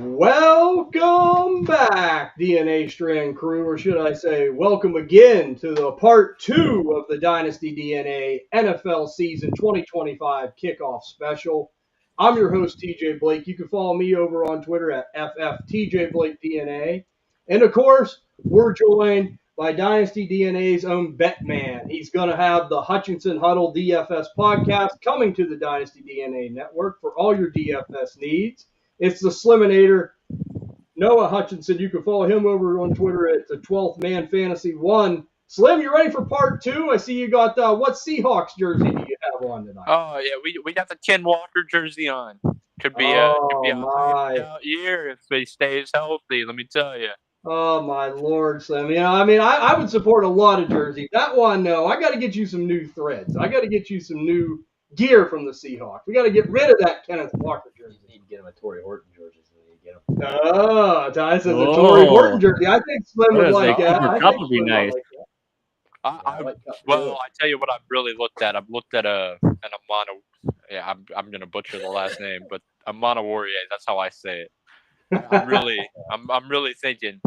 Welcome back, DNA Strand Crew, or should I say, welcome again to the part 2 of the Dynasty DNA NFL Season 2025 Kickoff Special. I'm your host, TJ Blake. You can follow me over on Twitter at FFTJBlakeDNA. And of course, we're joined by Dynasty DNA's own Bet Man. He's going to have the Hutchinson Huddle DFS podcast coming to the Dynasty DNA Network for all your DFS needs. It's the Sliminator, Noah Hutchinson. You can follow him over on Twitter at the 12th Man Fantasy 1. Slim, you ready for part 2? I see you got, what Seahawks jersey do you have on tonight? Oh, yeah, we got the Ken Walker jersey on. Could be a out year if he stays healthy, let me tell you. Oh, my Lord, Slim. I would support a lot of jerseys. That one, no. I got to get you some new threads. I got to get you some new gear from the Seahawks. We got to get rid of that Kenneth Walker jersey. You need to get him a Torrey Horton jersey. Oh, Ty says a Torrey Horton jersey. I think Slim would like that. That would be nice. I tell you what I've really looked at. I've looked at an Amana. Yeah, I'm gonna butcher the last name, but Amana Warrior. That's how I say it. I'm really thinking,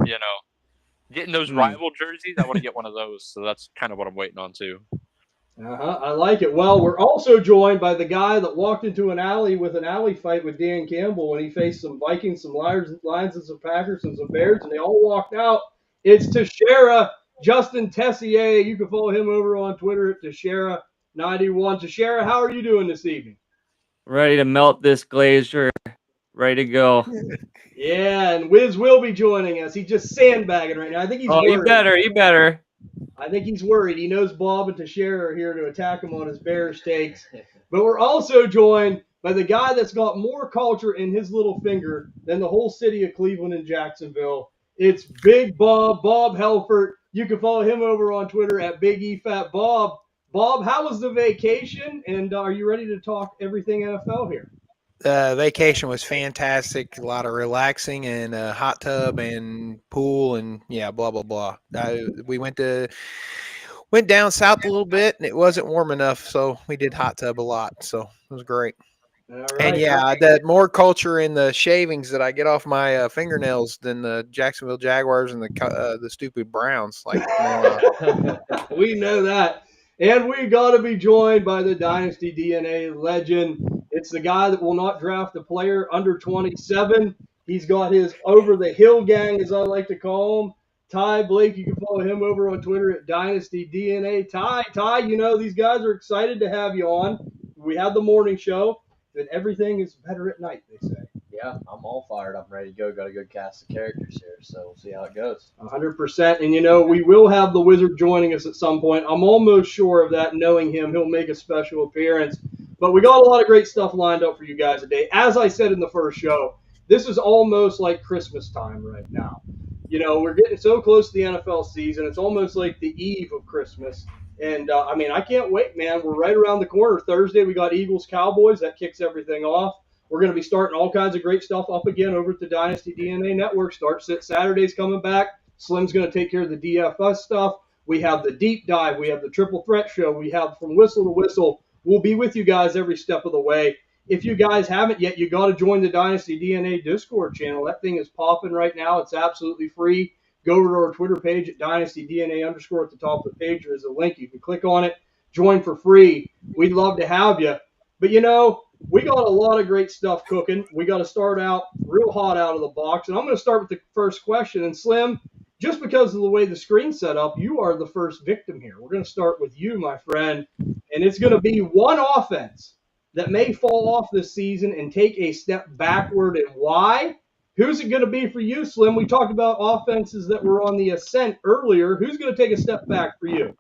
getting those rival jerseys. I want to get one of those, so that's kind of what I'm waiting on too. I like it. Well, we're also joined by the guy that walked into an alley with an alley fight with Dan Campbell when he faced some Vikings, some Lions, and some Packers, and some Bears, and they all walked out. It's Teixeira, Justin Tessier. You can follow him over on Twitter at Teixeira91. Teixeira, how are you doing this evening? Ready to melt this glazier. Ready to go. Yeah, and Wiz will be joining us. He's just sandbagging right now. I think he's worried. You better. I think he's worried. He knows Bob and Teixeira are here to attack him on his Bears takes. But we're also joined by the guy that's got more culture in his little finger than the whole city of Cleveland and Jacksonville. It's Big Bob Helfert. You can follow him over on Twitter at Big E Fat Bob. Bob, how was the vacation? And are you ready to talk everything NFL here? Vacation was fantastic. A lot of relaxing and hot tub and pool and blah blah blah. We went down south a little bit and it wasn't warm enough, so we did hot tub a lot. So it was great. All right, and that more culture in the shavings that I get off my fingernails than the Jacksonville Jaguars and the stupid Browns. Like we know that, and we got to be joined by the Dynasty DNA legend. It's the guy that will not draft a player under 27. He's got his over-the-hill gang, as I like to call him. Ty Blake, you can follow him over on Twitter at Dynasty DNA. Ty, these guys are excited to have you on. We had the morning show, and everything is better at night, they say. Yeah, I'm all fired up, ready to go. Got a good cast of characters here, so we'll see how it goes. 100%. And, we will have the Wizard joining us at some point. I'm almost sure of that, knowing him. He'll make a special appearance. But we got a lot of great stuff lined up for you guys today. As I said in the first show, this is almost like Christmas time right now. We're getting so close to the NFL season. It's almost like the eve of Christmas. And, I can't wait, man. We're right around the corner. Thursday, we got Eagles-Cowboys. That kicks everything off. We're going to be starting all kinds of great stuff up again over at the Dynasty DNA Network. Saturday's coming back. Slim's going to take care of the DFS stuff. We have the deep dive. We have the triple threat show. We have from whistle to whistle. We'll be with you guys every step of the way. If you guys haven't yet, you got to join the Dynasty DNA Discord channel. That thing is popping right now. It's absolutely free. Go over to our Twitter page at Dynasty DNA _ at the top of the page. There's a link. You can click on it. Join for free. We'd love to have you. But, we got a lot of great stuff cooking. We got to start out real hot out of the box. And I'm going to start with the first question. And, Slim, just because of the way the screen's set up, you are the first victim here. We're going to start with you, my friend. And it's going to be one offense that may fall off this season and take a step backward. And why? Who's it going to be for you, Slim? We talked about offenses that were on the ascent earlier. Who's going to take a step back for you?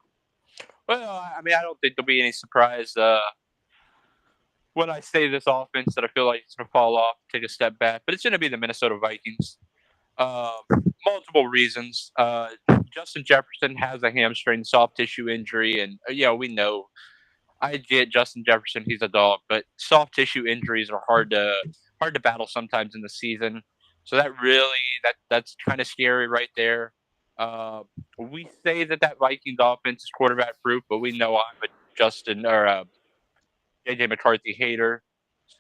Well, I don't think there'll be any surprise when I say this offense that I feel like it's going to fall off, take a step back. But it's going to be the Minnesota Vikings. Multiple reasons. Justin Jefferson has a hamstring soft tissue injury, and we know. I get Justin Jefferson; he's a dog, but soft tissue injuries are hard to battle sometimes in the season. So that's kind of scary right there. We say that Vikings offense is quarterback proof, but we know I'm a JJ McCarthy hater.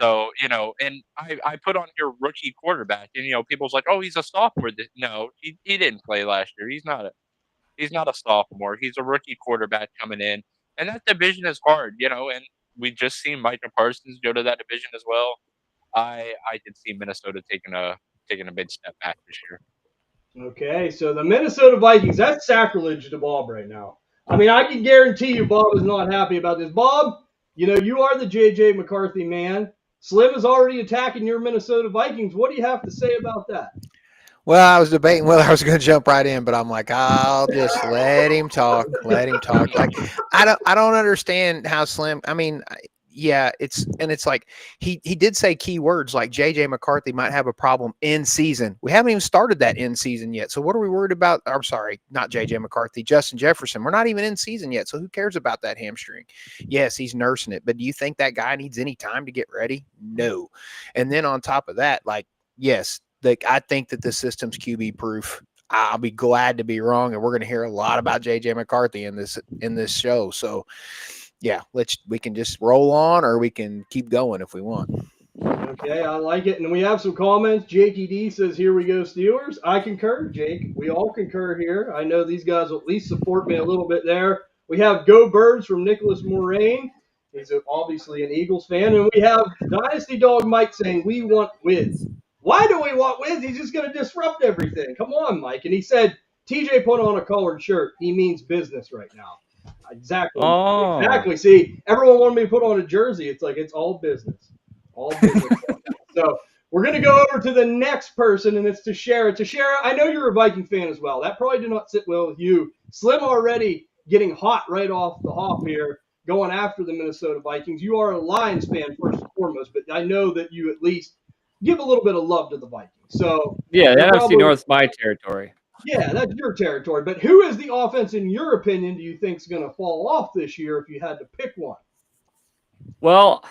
So, and I put on your rookie quarterback, and people's like, oh, he's a sophomore. No, he didn't play last year. He's not a sophomore. He's a rookie quarterback coming in, and that division is hard, and we just seen Micah Parsons go to that division as well. I did see Minnesota taking a big step back this year. Okay, so the Minnesota Vikings, that's sacrilege to Bob right now. I mean, I can guarantee you Bob is not happy about this. Bob, you are the J.J. McCarthy man. Slim is already attacking your Minnesota Vikings. What do you have to say about that? Well, I was debating whether I was going to jump right in, but I'm like, I'll just let him talk. Let him talk. Like, I don't understand how Slim. I mean, yeah, it's like he did say key words like J.J. McCarthy might have a problem in season. We haven't even started that in season yet. So what are we worried about? I'm sorry, not J.J. McCarthy, Justin Jefferson. We're not even in season yet. So who cares about that hamstring? Yes, he's nursing it, but do you think that guy needs any time to get ready? No. And then on top of that, like, yes. I think that the system's QB proof. I'll be glad to be wrong, and we're going to hear a lot about J.J. McCarthy in this show. So, yeah, we can just roll on, or we can keep going if we want. Okay, I like it. And we have some comments. Jakey D says, here we go, Steelers. I concur, Jake. We all concur here. I know these guys will at least support me a little bit there. We have Go Birds from Nicholas Moraine. He's obviously an Eagles fan. And we have Dynasty Dog Mike saying, we want Wiz. Why do we want Wiz? He's just going to disrupt everything. Come on, Mike. And he said, TJ put on a colored shirt. He means business right now. Exactly. Oh. Exactly. See, everyone wanted me to put on a jersey. It's like, it's all business. All business. So we're going to go over to the next person, and it's Tashara. Tashara, I know you're a Viking fan as well. That probably did not sit well with you. Slim already getting hot right off the hop here, going after the Minnesota Vikings. You are a Lions fan first and foremost, but I know that you at least give a little bit of love to the Vikings. So yeah, the NFC North's my territory. Yeah, that's your territory. But who is the offense, in your opinion, do you think is going to fall off this year if you had to pick one? Well,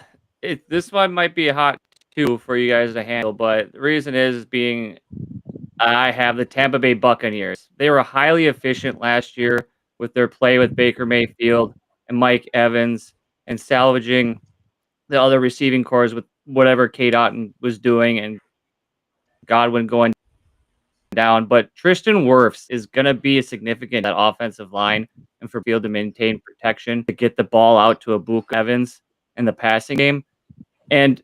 this one might be a hot two for you guys to handle, but the reason is being I have the Tampa Bay Buccaneers. They were highly efficient last year with their play with Baker Mayfield and Mike Evans and salvaging the other receiving cores with whatever Kate Otten was doing and Godwin going down. But Tristan Wirfs is going to be a significant that offensive line and for field to maintain protection to get the ball out to Abuka Evans in the passing game. And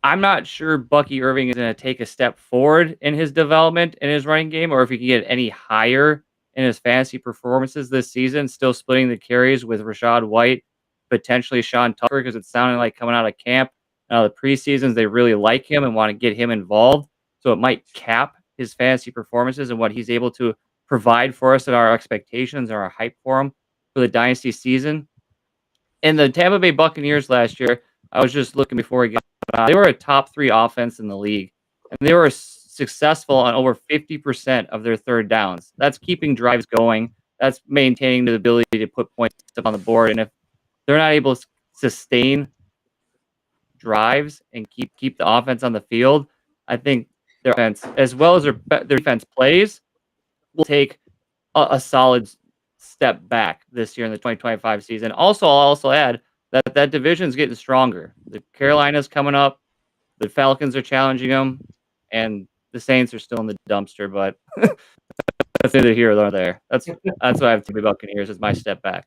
I'm not sure Bucky Irving is going to take a step forward in his development in his running game, or if he can get any higher in his fantasy performances this season, still splitting the carries with Rashad White, potentially Sean Tucker, because it's sounding like coming out of camp, the preseasons, they really like him and want to get him involved. So it might cap his fantasy performances and what he's able to provide for us and our expectations and our hype for him for the dynasty season. And the Tampa Bay Buccaneers last year, I was just looking before we get they were a top 3 offense in the league, and they were successful on over 50% of their third downs. That's keeping drives going. That's maintaining the ability to put points on the board. And if they're not able to sustain drives and keep the offense on the field, I think their offense, as well as their defense plays, will take a solid step back this year in the 2025 season. Also, I'll also add that division is getting stronger. The Carolina's coming up. The Falcons are challenging them, and the Saints are still in the dumpster. But that's neither here nor there. That's what I have to be Buccaneers as my step back.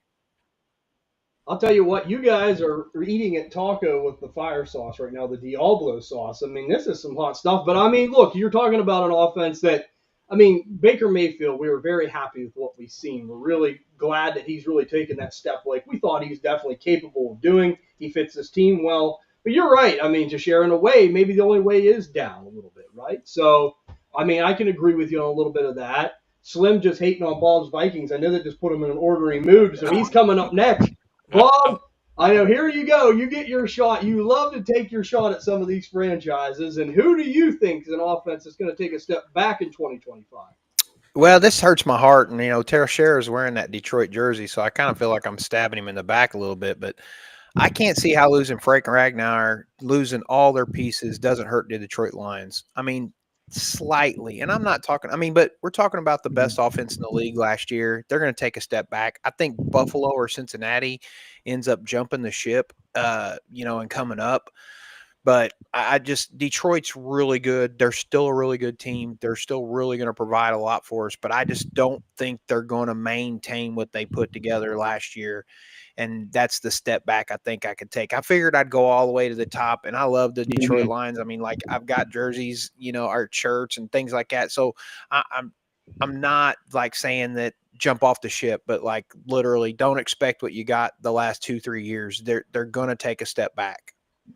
I'll tell you what, you guys are eating at taco with the fire sauce right now, the Diablo sauce. I mean, this is some hot stuff. But I mean, look, you're talking about an offense that, I mean, Baker Mayfield, we were very happy with what we've seen. We're really glad that he's really taken that step like we thought he was definitely capable of doing. He fits this team well. But you're right. I mean, to share in a way, maybe the only way is down a little bit, right? So, I mean, I can agree with you on a little bit of that. Slim just hating on Bob's Vikings. I know that just put him in an ornery mood. So he's coming up next. Bob, I know, here you go. You get your shot. You love to take your shot at some of these franchises. And who do you think is an offense that's going to take a step back in 2025? Well, this hurts my heart. And, Tara Scher is wearing that Detroit jersey, so I kind of feel like I'm stabbing him in the back a little bit. But I can't see how losing Frank Ragnar, losing all their pieces, doesn't hurt the Detroit Lions. I mean, slightly. And I'm not talking, I mean, but we're talking about the best offense in the league last year. They're going to take a step back. I think Buffalo or Cincinnati ends up jumping the ship, and coming up. But I just, Detroit's really good. They're still a really good team. They're still really going to provide a lot for us. But I just don't think they're going to maintain what they put together last year. And that's the step back I think I could take. I figured I'd go all the way to the top, and I love the Detroit Lions. I mean, like, I've got jerseys, our shirts and things like that. So I'm not like saying that jump off the ship, but like literally don't expect what you got the last 2-3 years. They're going to take a step back.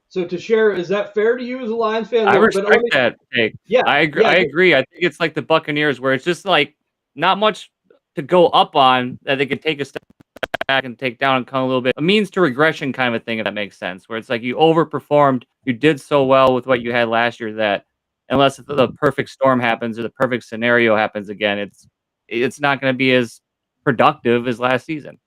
So to share, is that fair to you as a Lions fan? I Look, but respect that take. Yeah, I agree. yeah. I agree. I think it's like the Buccaneers, where it's just like not much to go up on that they could take a step back and take down and come a little bit. A means to regression kind of a thing, if that makes sense. Where it's like you overperformed, you did so well with what you had last year that unless the perfect storm happens or the perfect scenario happens again, it's not going to be as productive as last season.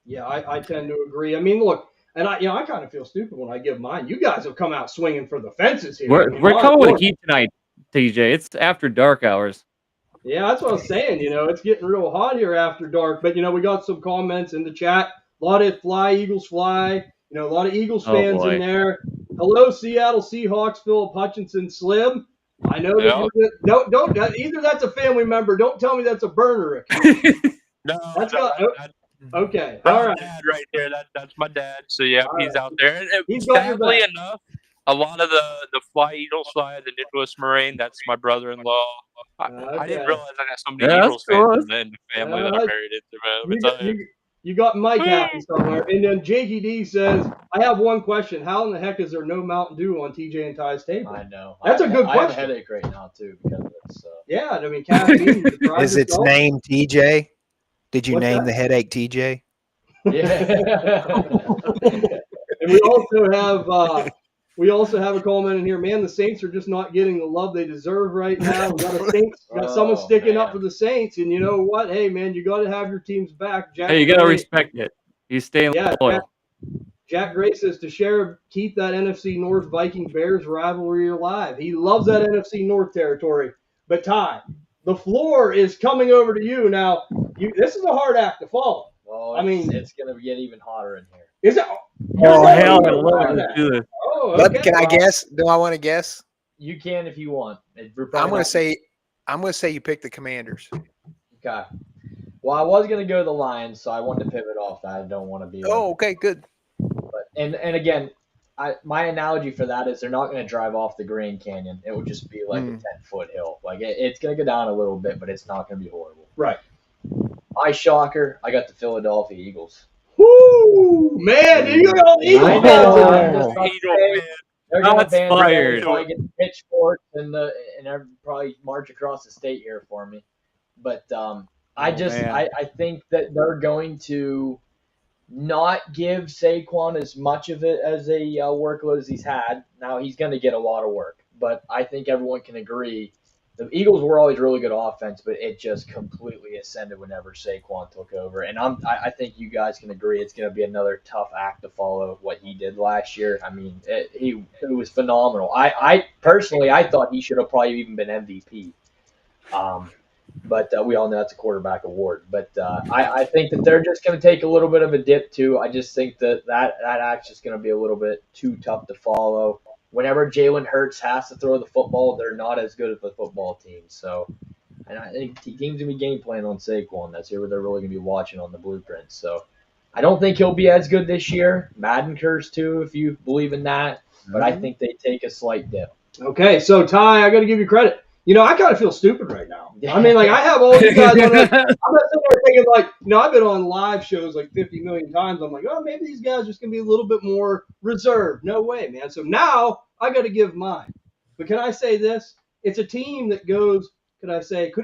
Yeah, I tend to agree. I mean, look, and I kind of feel stupid when I give mine. You guys have come out swinging for the fences here. We're coming with a heat tonight, TJ. It's after dark hours. Yeah, that's what I was saying. It's getting real hot here after dark. But we got some comments in the chat. A lot of Eagles fly. A lot of Eagles fans in there. Hello, Seattle Seahawks, Philip Hutchinson, Slim. I know that don't either. That's a family member. Don't tell me that's a burner. No, okay. That's all right. Dad right there. That's my dad. So yeah, All he's right. out there. And He's got your sadly back. enough, a lot of the Fly Eagles fly, the Nicholas Moraine, that's my brother-in-law. I didn't Okay. realize I got so many Eagles fans in the family that I married into, man. You got Mike happy somewhere. And then Jakey D says, I have one question. How in the heck is there no Mountain Dew on TJ and Ty's table? I know. That's a good question. I have a headache right now, too, because of this. Yeah, I mean, caffeine. Is its name TJ? Did you What's name that? the headache TJ? Yeah. And we also have a comment in here. Man, the Saints are just not getting the love they deserve right now. We got someone sticking up for the Saints, and you know what? Hey, man, you got to have your team's back. Hey, you got to respect it. He's staying loyal. Jack Gray says to share, keep that NFC North Viking Bears rivalry alive. He loves that NFC North territory. But Ty, the floor is coming over to you now. This is a hard act to follow. Well, it's going to get even hotter in here. Is it? Oh, hell, I love to do this. Oh, okay. Can I guess? Do I want to guess? You can if you want. I'm going to say you picked the Commanders. Okay. Well, I was going to go to the Lions, so I wanted to pivot off that. I don't want to be. Okay, good. But and again, my analogy for that is they're not going to drive off the Grand Canyon. It would just be like a 10-foot hill. Like it's going to go down a little bit, but it's not going to be horrible. Right. My shocker, I got the Philadelphia Eagles. Woo! Man, you got all Eagles fans. They're going to probably get the pitchforks and probably march across the state here for me. But I think that they're going to not give Saquon as much of it as a workload as he's had. Now he's going to get a lot of work, but I think everyone can agree the Eagles were always really good offense, but it just completely ascended whenever Saquon took over. And I think you guys can agree it's going to be another tough act to follow what he did last year. I mean, it was phenomenal. I personally thought he should have probably even been MVP. But we all know that's a quarterback award. But I think that they're just going to take a little bit of a dip too. I just think that act's just going to be a little bit too tough to follow. Whenever Jalen Hurts has to throw the football, they're not as good as the football team. So, and I think the team's going to be game plan on Saquon. That's who they're really going to be watching on the blueprint. So, I don't think he'll be as good this year. Madden curse too, if you believe in that. But I think they take a slight dip. Okay, so Ty, I got to give you credit. I kind of feel stupid right now. I mean, like, I have all you guys on that. I'm not sitting there thinking, like, I've been on live shows like 50 million times. I'm like, oh, maybe these guys are just going to be a little bit more reserved. No way, man. So now I got to give mine. But can I say this? It's a team that goes, could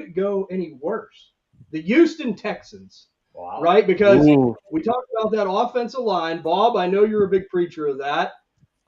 it go any worse? The Houston Texans. Wow. Right? Because we talked about that offensive line. Bob, I know you're a big preacher of that.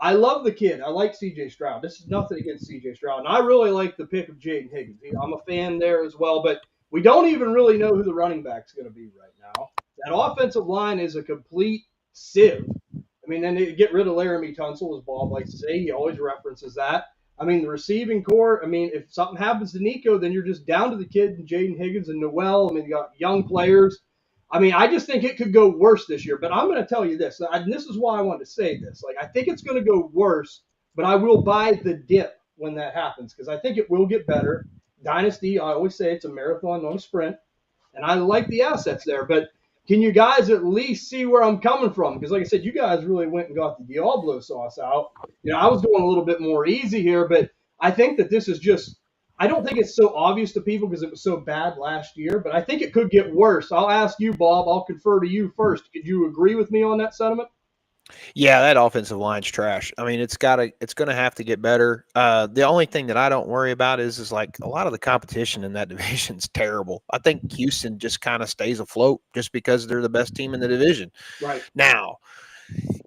I love the kid. I like C.J. Stroud. This is nothing against C.J. Stroud. And I really like the pick of Jaden Higgins. I'm a fan there as well. But we don't even really know who the running back's going to be right now. That offensive line is a complete sieve. I mean, then they get rid of Laramie Tunsil, as Bob likes to say. He always references that. I mean, the receiving core, I mean, if something happens to Nico, then you're just down to the kid and Jaden Higgins and Noel. I mean, you got young players. I mean, I just think it could go worse this year. But I'm going to tell you this, and this is why I wanted to say this. Like, I think it's going to go worse, but I will buy the dip when that happens because I think it will get better. Dynasty, I always say it's a marathon, not a sprint. And I like the assets there. But can you guys at least see where I'm coming from? Because, like I said, you guys really went and got the Diablo sauce out. You know, I was going a little bit more easy here, but I think that this is just – I don't think it's so obvious to people because it was so bad last year, but I think it could get worse. I'll ask you, Bob. I'll confer to you first. Could you agree with me on that sentiment? Yeah, that offensive line's trash. I mean, it's going to have to get better. The only thing that I don't worry about is like a lot of the competition in that division's terrible. I think Houston just kind of stays afloat just because they're the best team in the division. Right. Now,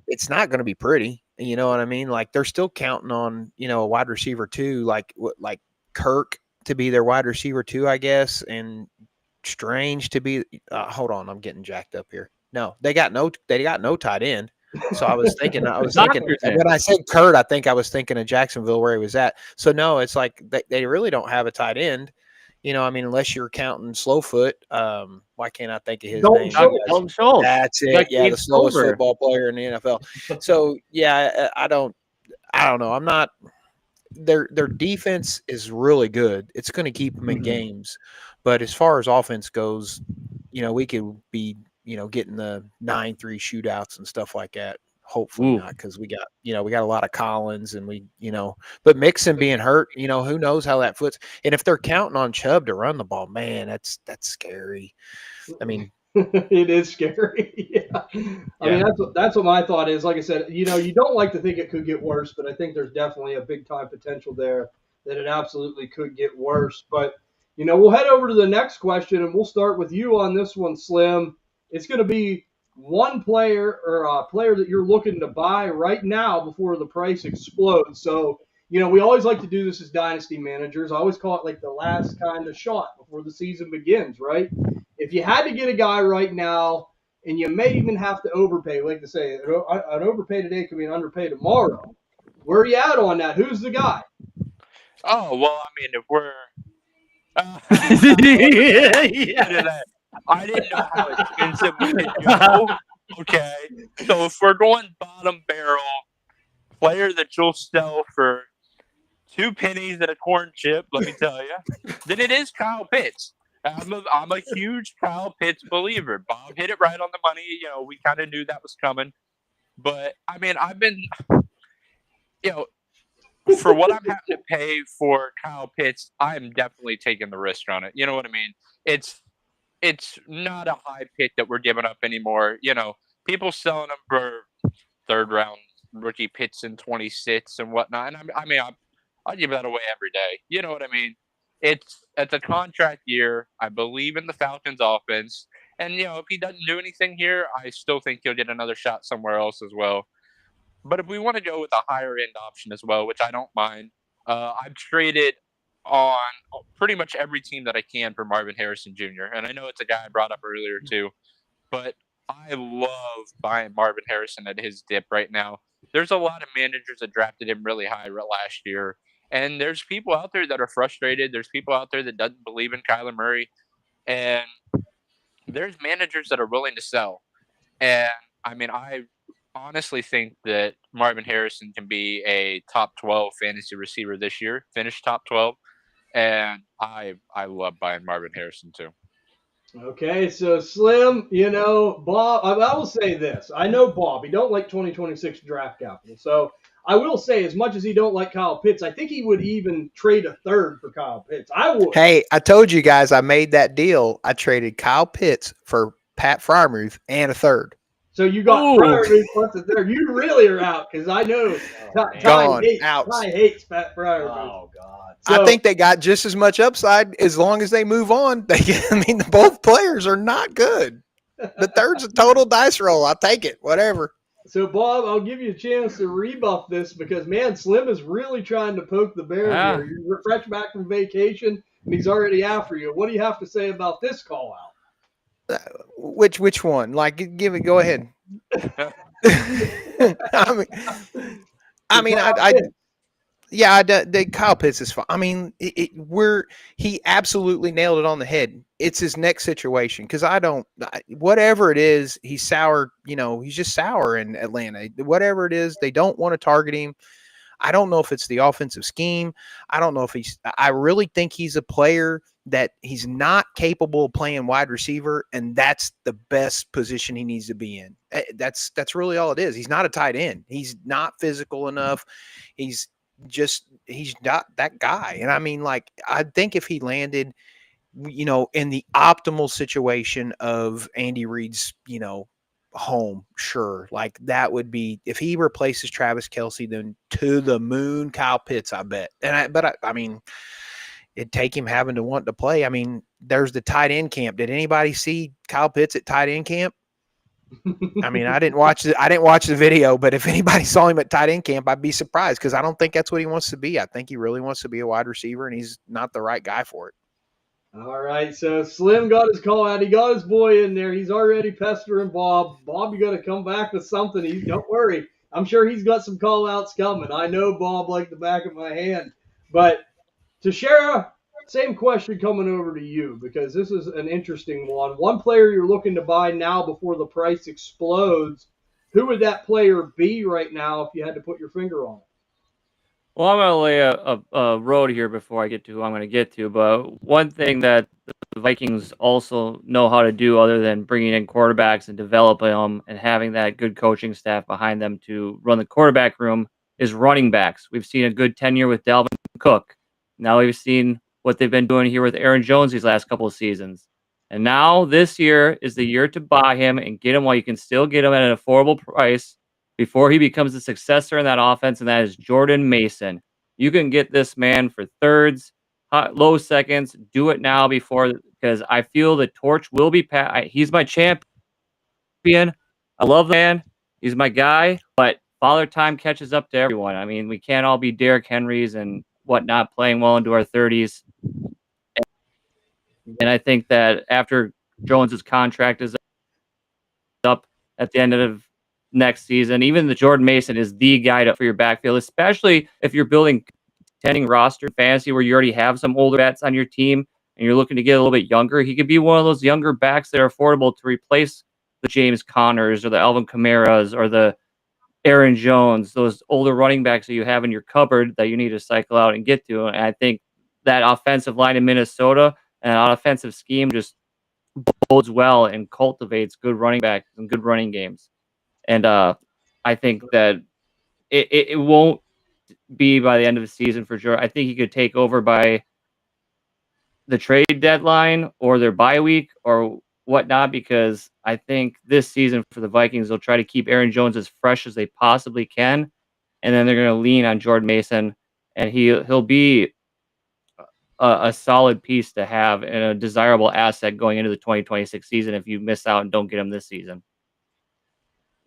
it's not going to be pretty. You know what I mean? Like they're still counting on, a wide receiver too, like Kirk to be their wide receiver too, I guess, and Strange to be. Hold on, I'm getting jacked up here. No, they got no tight end. So I was thinking when I said Kurt, I think I was thinking of Jacksonville where he was at. So no, it's like they really don't have a tight end. I mean, unless you're counting Slowfoot. Why can't I think of his name? Dalton Schultz. That's it. Like the slowest football player in the NFL. So yeah, I don't know. I'm not. Their defense is really good. It's going to keep them in games. But as far as offense goes, we could be, getting the 9-3 shootouts and stuff like that. Hopefully not, because we got a lot of Collins and but Mixon being hurt, who knows how that foots. And if they're counting on Chubb to run the ball, man, that's scary. I mean, it is scary. Yeah. I mean, that's what my thought is. Like I said, you don't like to think it could get worse, but I think there's definitely a big time potential there that it absolutely could get worse. But, we'll head over to the next question, and we'll start with you on this one, Slim. It's going to be one player or a player that you're looking to buy right now before the price explodes. So, we always like to do this as dynasty managers. I always call it like the last kind of shot before the season begins, right? If you had to get a guy right now, and you may even have to overpay, like to say, an overpay today could be an underpay tomorrow. Where are you at on that? Who's the guy? Oh, well, I mean, if we're I didn't know how expensive we could go. Okay, so if we're going bottom barrel, player that you'll sell for 2 pennies and a corn chip, let me tell you, then it is Kyle Pitts. I'm a huge Kyle Pitts believer. Bob hit it right on the money. We kind of knew that was coming. But, I mean, I've been, for what I'm having to pay for Kyle Pitts, I'm definitely taking the risk on it. You know what I mean? It's not a high pick that we're giving up anymore. People selling them for 3rd-round rookie picks in 26 and whatnot. And I'll give that away every day. You know what I mean? It's a contract year. I believe in the Falcons offense. And, if he doesn't do anything here, I still think he'll get another shot somewhere else as well. But if we want to go with a higher end option as well, which I don't mind, I've traded on pretty much every team that I can for Marvin Harrison Jr. And I know it's a guy I brought up earlier too, but I love buying Marvin Harrison at his dip right now. There's a lot of managers that drafted him really high last year. And there's people out there that are frustrated. There's people out there that doesn't believe in Kyler Murray. And there's managers that are willing to sell. And, I mean, I honestly think that Marvin Harrison can be a top 12 fantasy receiver this year, finish top 12. And I love buying Marvin Harrison too. Okay, so Slim, Bob, I will say this. I know Bob, he don't like 2026 draft capital. So I will say, as much as he don't like Kyle Pitts, I think he would even trade a 3rd for Kyle Pitts. I would. Hey, I told you guys I made that deal. I traded Kyle Pitts for Pat Freiermuth and a 3rd. So you got Freiermuth plus a 3rd. You really are out because I know Ty hates Pat Freiermuth. Oh, God. So, I think they got just as much upside as long as they move on. Both players are not good. The 3rd's a total dice roll. I'll take it, whatever. So, Bob, I'll give you a chance to rebuff this because, man, Slim is really trying to poke the bear here. You're fresh back from vacation, and he's already after you. What do you have to say about this call out? Which one? Like, go ahead. Yeah, Kyle Pitts is fine. I mean, he absolutely nailed it on the head. It's his next situation because whatever it is, he's sour. He's just sour in Atlanta. Whatever it is, they don't want to target him. I don't know if it's the offensive scheme. I don't know if I really think he's a player that he's not capable of playing wide receiver, and that's the best position he needs to be in. That's really all it is. He's not a tight end. He's not physical enough. He's not that guy. And I mean, like, I think if he landed, in the optimal situation of Andy Reid's, home, sure, like that would be, if he replaces Travis Kelce, then to the moon Kyle Pitts, I bet. But I mean, it'd take him having to want to play. I mean, there's the tight end camp. Did anybody see Kyle Pitts at tight end camp? I mean, I didn't watch the video, but if anybody saw him at tight end camp, I'd be surprised because I don't think that's what he wants to be. I think he really wants to be a wide receiver, and he's not the right guy for it. All right, so Slim got his call out. He got his boy in there. He's already pestering Bob. Bob, you got to come back with something. Don't worry. I'm sure he's got some call outs coming. I know Bob like the back of my hand. But Teixeira, same question coming over to you because this is an interesting one. One player you're looking to buy now before the price explodes. Who would that player be right now if you had to put your finger on it? Well, I'm going to lay a road here before I get to who I'm going to get to. But one thing that the Vikings also know how to do, other than bringing in quarterbacks and developing them and having that good coaching staff behind them to run the quarterback room, is running backs. We've seen a good tenure with Dalvin Cook. Now we've seen what they've been doing here with Aaron Jones these last couple of seasons. And now this year is the year to buy him and get him while you can still get him at an affordable price before he becomes the successor in that offense, and that is Jordan Mason. You can get this man for thirds, low seconds. Do it now because I feel the torch will be passed. He's my champion. I love the man. He's my guy, but Father Time catches up to everyone. I mean, we can't all be Derrick Henrys and whatnot playing well into our 30s. And I think that after Jones's contract is up at the end of next season, even the Jordan Mason is the guy for your backfield, especially if you're building contending roster fantasy where you already have some older bats on your team and you're looking to get a little bit younger. He could be one of those younger backs that are affordable to replace the James Connors or the Alvin Kamaras or the Aaron Jones, those older running backs that you have in your cupboard that you need to cycle out and get to. And I think that offensive line in Minnesota and an offensive scheme just bodes well and cultivates good running backs and good running games. And I think that it won't be by the end of the season for sure. I think he could take over by the trade deadline or their bye week or whatnot, because I think this season for the Vikings, they'll try to keep Aaron Jones as fresh as they possibly can. And then they're going to lean on Jordan Mason, and he'll be a solid piece to have and a desirable asset going into the 2026 season if you miss out and don't get him this season.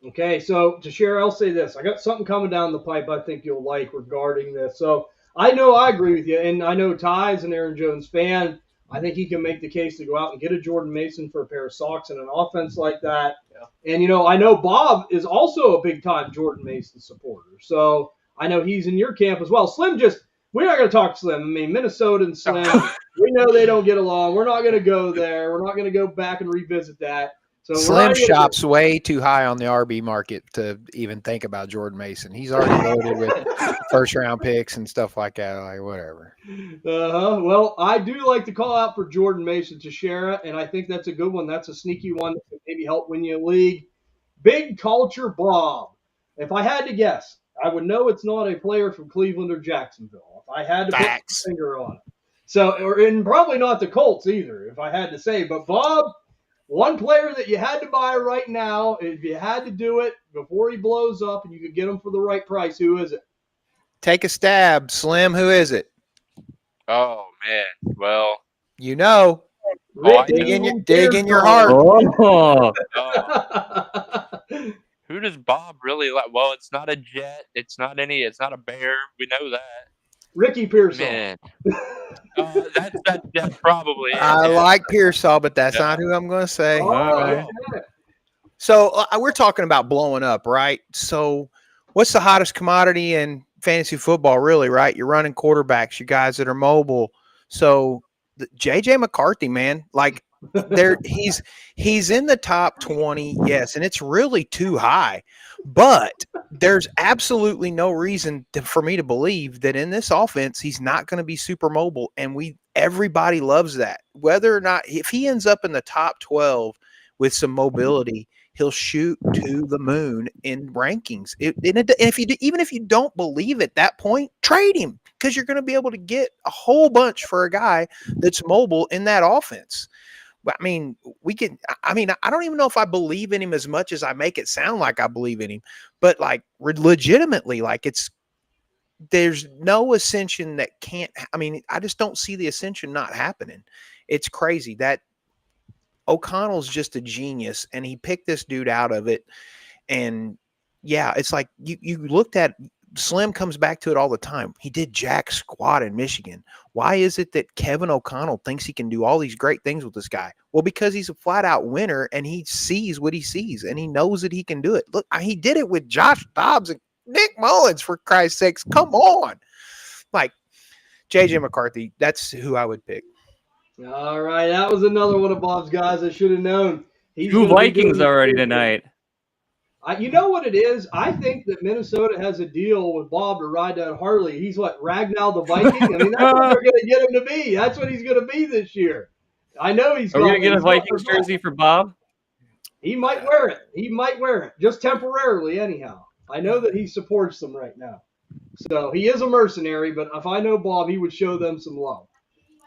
Okay, so Teixeira, I'll say this. I got something coming down the pipe I think you'll like regarding this. So I know I agree with you, and I know Ty's an Aaron Jones fan. I think he can make the case to go out and get a Jordan Mason for a pair of socks and an offense like that. Yeah. And, I know Bob is also a big-time Jordan Mason supporter. So I know he's in your camp as well. Slim we're not going to talk Slim. I mean, Minnesota and Slim, we know they don't get along. We're not going to go there. We're not going to go back and revisit that. So Slim shop's way too high on the RB market to even think about Jordan Mason. He's already loaded with first-round picks and stuff like that. Like, whatever. Well, I do like to call out for Jordan Mason Teixeira, and I think that's a good one. That's a sneaky one that could maybe help win you a league. Big Culture Bob. If I had to guess, I would know it's not a player from Cleveland or Jacksonville. If I had to put my finger on it. So, and probably not the Colts either, if I had to say. But Bob, one player that you had to buy right now, if you had to do it before he blows up and you could get him for the right price, who is it? Take a stab, Slim. Who is it? Oh, man. Well, dig in your heart. Oh. Who does Bob really like? Well, it's not a Jet. It's not a Bear. We know that. Ricky Pearsall. Man. That's probably it. I like Pearsall, but that's not who I'm going to say. Oh, right. So we're talking about blowing up, right? So what's the hottest commodity in fantasy football, really, right? You're running quarterbacks, you guys that are mobile. So JJ McCarthy, man, like he's in the top 20, yes, and it's really too high. But there's absolutely no reason for me to believe that in this offense he's not going to be super mobile, and everybody loves that. Whether or not if he ends up in the top 12 with some mobility, he'll shoot to the moon in rankings. Even if you don't believe at that point, trade him, because you're going to be able to get a whole bunch for a guy that's mobile in that offense. I mean, I don't even know if I believe in him as much as I make it sound like I believe in him, but like legitimately, like there's no ascension that can't. I mean, I just don't see the ascension not happening. It's crazy that O'Connell's just a genius, and he picked this dude out of it. And yeah, it's like you looked at Slim comes back to it all the time. He did jack squat in Michigan. Why is it that Kevin O'Connell thinks he can do all these great things with this guy? Well, because he's a flat out winner, and he sees what he sees, and he knows that he can do it. Look, he did it with Josh Dobbs and Nick Mullins, for Christ's sakes. Come on. Like JJ McCarthy, that's who I would pick. All right, that was another one of Bob's guys I should have known. He's 2 Vikings already tonight. You know what it is? I think that Minnesota has a deal with Bob to ride that Harley. He's what, Ragnar the Viking? I mean, that's what they're going to get him to be. That's what he's going to be this year. I know he's going to get a Vikings jersey for Bob? He might wear it. He might wear it, just temporarily anyhow. I know that he supports them right now. So he is a mercenary, but if I know Bob, he would show them some love.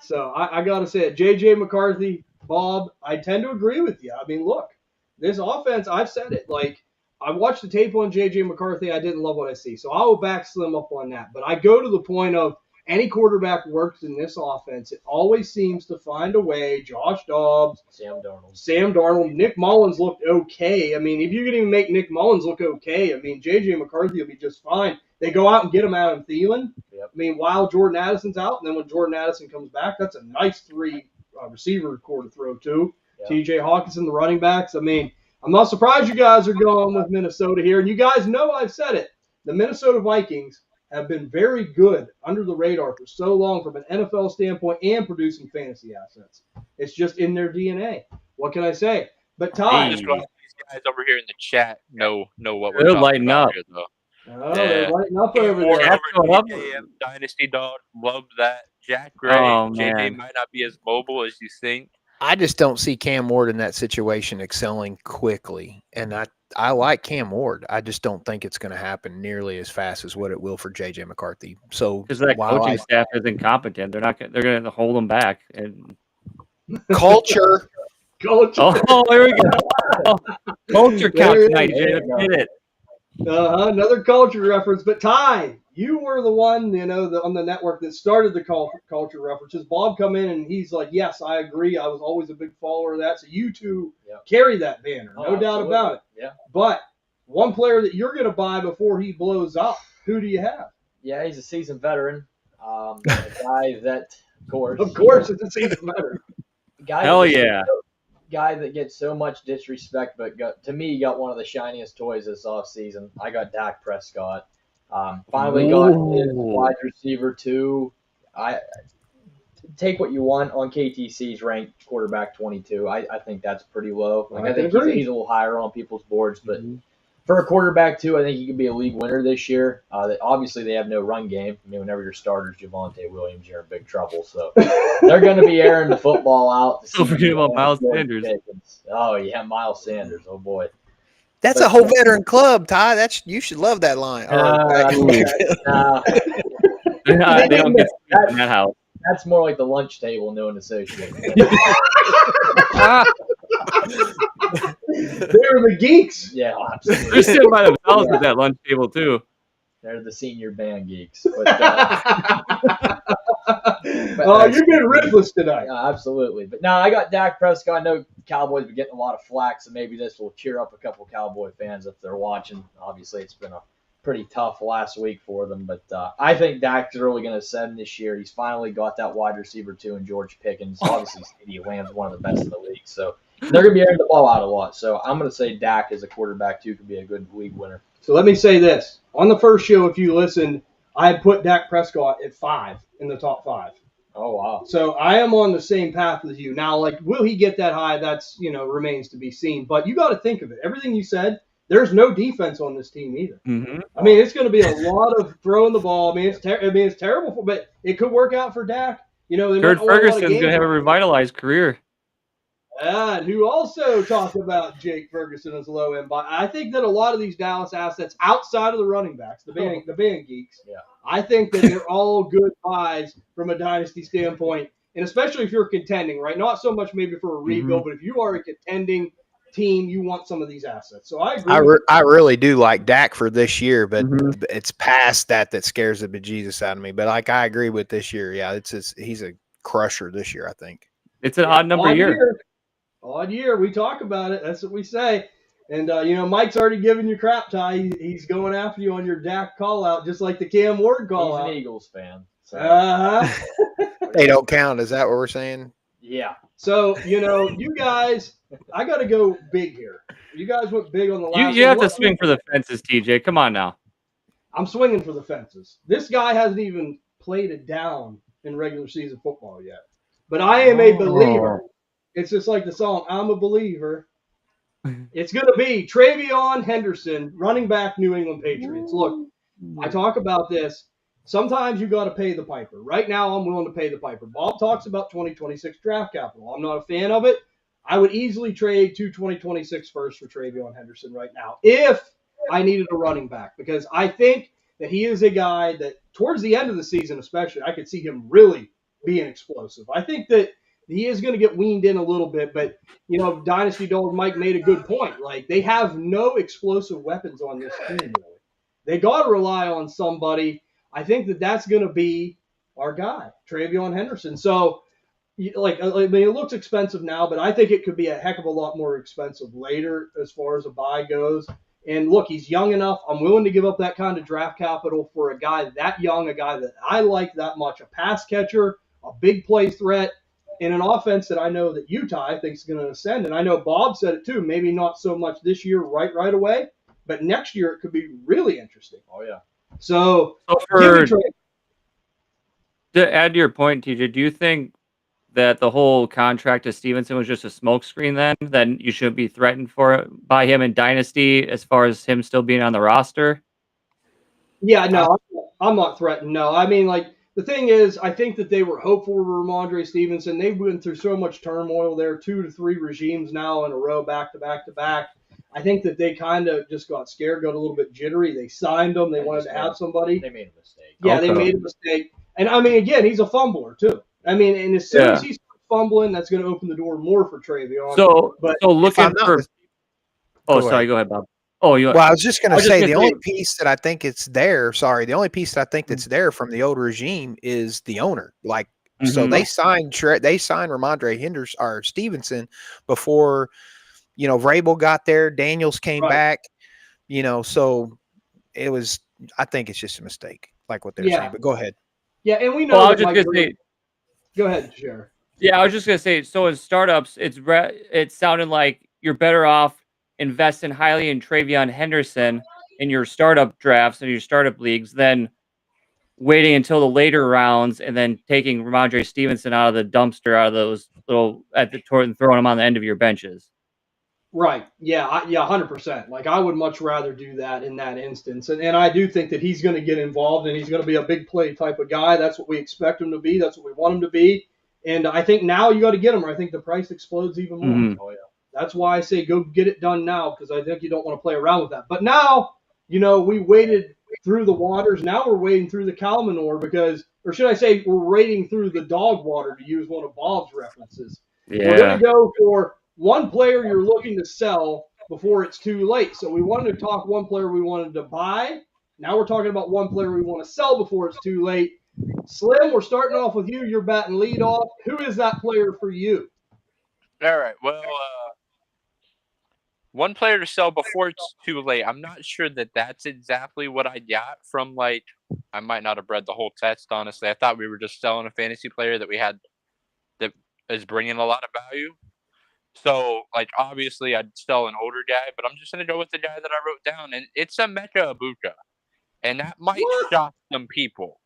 So I got to say it. J.J. McCarthy, Bob, I tend to agree with you. I mean, look, this offense, I've said it, like, I watched the tape on J.J. McCarthy. I didn't love what I see. So I will back Slim up on that. But I go to the point of any quarterback works in this offense. It always seems to find a way. Josh Dobbs. Sam Darnold. Nick Mullins looked okay. I mean, if you can even make Nick Mullins look okay, I mean, J.J. McCarthy will be just fine. They go out and get him out of Thielen. Yep. I mean, while Jordan Addison's out, and then when Jordan Addison comes back, that's a nice 3 receiver core to throw to. Yep. T.J. Hawkinson, the running backs. I mean, I'm not surprised you guys are going with Minnesota here. And you guys know I've said it. The Minnesota Vikings have been very good under the radar for so long from an NFL standpoint and producing fantasy assets. It's just in their DNA. What can I say? But Ty. These guys over here in the chat know what we're they're talking lighting about up. here, though. Oh, they're lighting up over there. Dynasty Dog, loved that. Jack Gray, JJ might not be as mobile as you think. I just don't see Cam Ward in that situation excelling quickly. And I like Cam Ward. I just don't think it's going to happen nearly as fast as what it will for J.J. McCarthy. So because that coaching staff is incompetent. They're going to hold them back. And culture. Oh, there we go. Culture count tonight, Jay. Let's get it. Another culture reference. But Ty, you were the one, on the network that started the culture references. Bob come in and he's like, yes, I agree. I was always a big follower of that. So you two carry that banner. No doubt about it. Yeah. But one player that you're going to buy before he blows up, who do you have? Yeah, he's a seasoned veteran. A guy that, of course, it's a seasoned veteran. Hell yeah. Guy that gets so much disrespect, but to me, got one of the shiniest toys this offseason. I got Dak Prescott. Finally got his wide receiver too. I take what you want on KTC's ranked quarterback 22. I think that's pretty low. I think he's a little higher on people's boards, but for a quarterback too, I think he could be a league winner this year. Obviously, they have no run game. I mean, whenever your starter's Javonte Williams, you're in big trouble. So they're going to be airing the football out. Don't forget about Miles Sanders. Oh yeah, Miles Sanders. Oh boy. That's a whole veteran club, Ty. You should love that line. They don't get in that house. That's more like the lunch table, known associated. They're the geeks. Yeah, absolutely. They're sitting by themselves at that lunch table too. They're the senior band geeks. You're getting ruthless tonight. Absolutely. But no, I got Dak Prescott. I know Cowboys been getting a lot of flack, so maybe this will cheer up a couple Cowboy fans if they're watching. Obviously, it's been a pretty tough last week for them. But I think Dak's really going to ascend this year. He's finally got that wide receiver, too, in George Pickens. Obviously, CeeDee Lamb's one of the best in the league. So they're going to be airing the ball out a lot. So I'm going to say Dak as a quarterback, too, could be a good league winner. So let me say this. On the first show, if you listened, I put Dak Prescott at 5 in the top 5. Oh, wow. So I am on the same path as you. Now, like, will he get that high? That's, remains to be seen. But you got to think of it. Everything you said, there's no defense on this team either. Mm-hmm. I mean, it's going to be a lot of throwing the ball. I mean, it's terrible, but it could work out for Dak. Kurt Ferguson's going to have a revitalized career. And who also talked about Jake Ferguson as low end buy. I think that a lot of these Dallas assets outside of the running backs, the band geeks, I think that they're all good buys from a dynasty standpoint, and especially if you're contending, right? Not so much maybe for a rebuild, but if you are a contending team, you want some of these assets. So I agree. I really do like Dak for this year, but it's past that scares the bejesus out of me. But like I agree with this year. Yeah, he's a crusher this year. I think it's an odd number year. Odd year. We talk about it. That's what we say. And, Mike's already given you crap, Ty. He's going after you on your Dak call-out, just like the Cam Ward call-out. He's an Eagles fan. So. They don't count. Is that what we're saying? Yeah. So, you guys, I got to go big here. You guys went big on the last one. You have to swing for the fences, TJ. Come on now. I'm swinging for the fences. This guy hasn't even played it down in regular season football yet. But I am a believer. It's just like the song, I'm a believer. It's going to be Travion Henderson, running back, New England Patriots. Look, I talk about this. Sometimes you got to pay the piper. Right now, I'm willing to pay the piper. Bob talks about 2026 draft capital. I'm not a fan of it. I would easily trade 2 2026 firsts for Travion Henderson right now if I needed a running back, because I think that he is a guy that towards the end of the season especially, I could see him really being explosive. I think that he is going to get weaned in a little bit, but, Dynasty Dog Mike made a good point. Like, they have no explosive weapons on this team, really. They got to rely on somebody. I think that that's going to be our guy, Travion Henderson. So, it looks expensive now, but I think it could be a heck of a lot more expensive later as far as a buy goes. And look, he's young enough. I'm willing to give up that kind of draft capital for a guy that young, a guy that I like that much, a pass catcher, a big play threat, in an offense that I know that Utah, I think, is going to ascend. And I know Bob said it too, maybe not so much this year right away, but next year it could be really interesting. Oh, yeah. So to add to your point, TJ, do you think that the whole contract to Stevenson was just a smokescreen then you shouldn't be threatened by him in Dynasty as far as him still being on the roster? Yeah, no, I'm not threatened. No, I mean, like, the thing is, I think that they were hopeful for Ramondre Stevenson. They've been through so much turmoil there, 2 to 3 regimes now in a row, back to back to back. I think that they kind of just got scared, got a little bit jittery. They signed him. They wanted to have somebody. They made a mistake. Yeah, okay. They made a mistake. And, I mean, again, he's a fumbler, too. I mean, and as soon as he starts fumbling, that's going to open the door more for Travion. So looking for – sorry, go ahead, Bob. I was just going to say the only piece that I think it's there. Sorry, the only piece that I think that's there from the old regime is the owner. Like, so they signed Ramondre Henderson or Stevenson before, Vrabel got there. Daniels came back. So it was. I think it's just a mistake, like what they're saying. But go ahead. Yeah, and we know. Well, I was just going to say. Go ahead, Share. Yeah, I was just going to say. So in startups, it sounded like you're better off investing highly in Travion Henderson in your startup drafts and your startup leagues than waiting until the later rounds and then taking Ramondre Stevenson out of the dumpster, out of those little and throwing him on the end of your benches. Right. Yeah. 100%. Like, I would much rather do that in that instance. And I do think that he's going to get involved and he's going to be a big play type of guy. That's what we expect him to be. That's what we want him to be. And I think now you got to get him, or I think the price explodes even more. Mm-hmm. Oh, yeah. That's why I say go get it done now, because I think you don't want to play around with that. But now, we waited through the waters. Now we're wading through the cow manure or should I say we're wading through the dog water, to use one of Bob's references. Yeah. We're going to go for one player you're looking to sell before it's too late. So we wanted to talk one player we wanted to buy. Now we're talking about one player we want to sell before it's too late. Slim, we're starting off with you. You're batting lead off. Who is that player for you? All right. Well, one player to sell before it's too late. I'm not sure that that's exactly what I got from, I might not have read the whole text, honestly. I thought we were just selling a fantasy player that we had that is bringing a lot of value. So, obviously I'd sell an older guy, but I'm just going to go with the guy that I wrote down, and it's a Mecca Ibuka. and that might shock some people.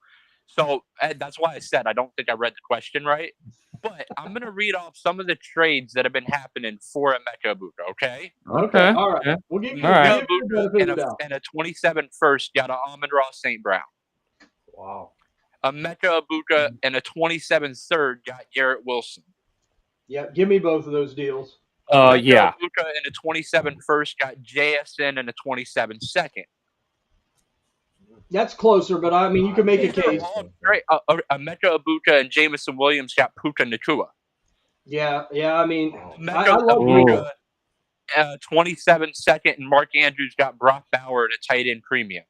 So that's why I said I don't think I read the question right. But I'm going to read off some of the trades that have been happening for a Mecha Ibuka, okay? Okay. All right. Okay. We'll give you Mecha the Ibuka benefit of the doubt. and a 27 first got an Amon-Ra St. Brown. Wow. A Mecha Ibuka and a 27 third got Garrett Wilson. Yeah, give me both of those deals. Mecha Yeah. Ibuka and a 27 first got JSN and a 27 second. That's closer, but I mean, you can make a These are case. all great. A Mecha Ibuka and Jameson Williams got Puka Nakua. Yeah. I mean, Mecha I love Ibuka, 27 second, and Mark Andrews got Brock Bauer at a tight end premium.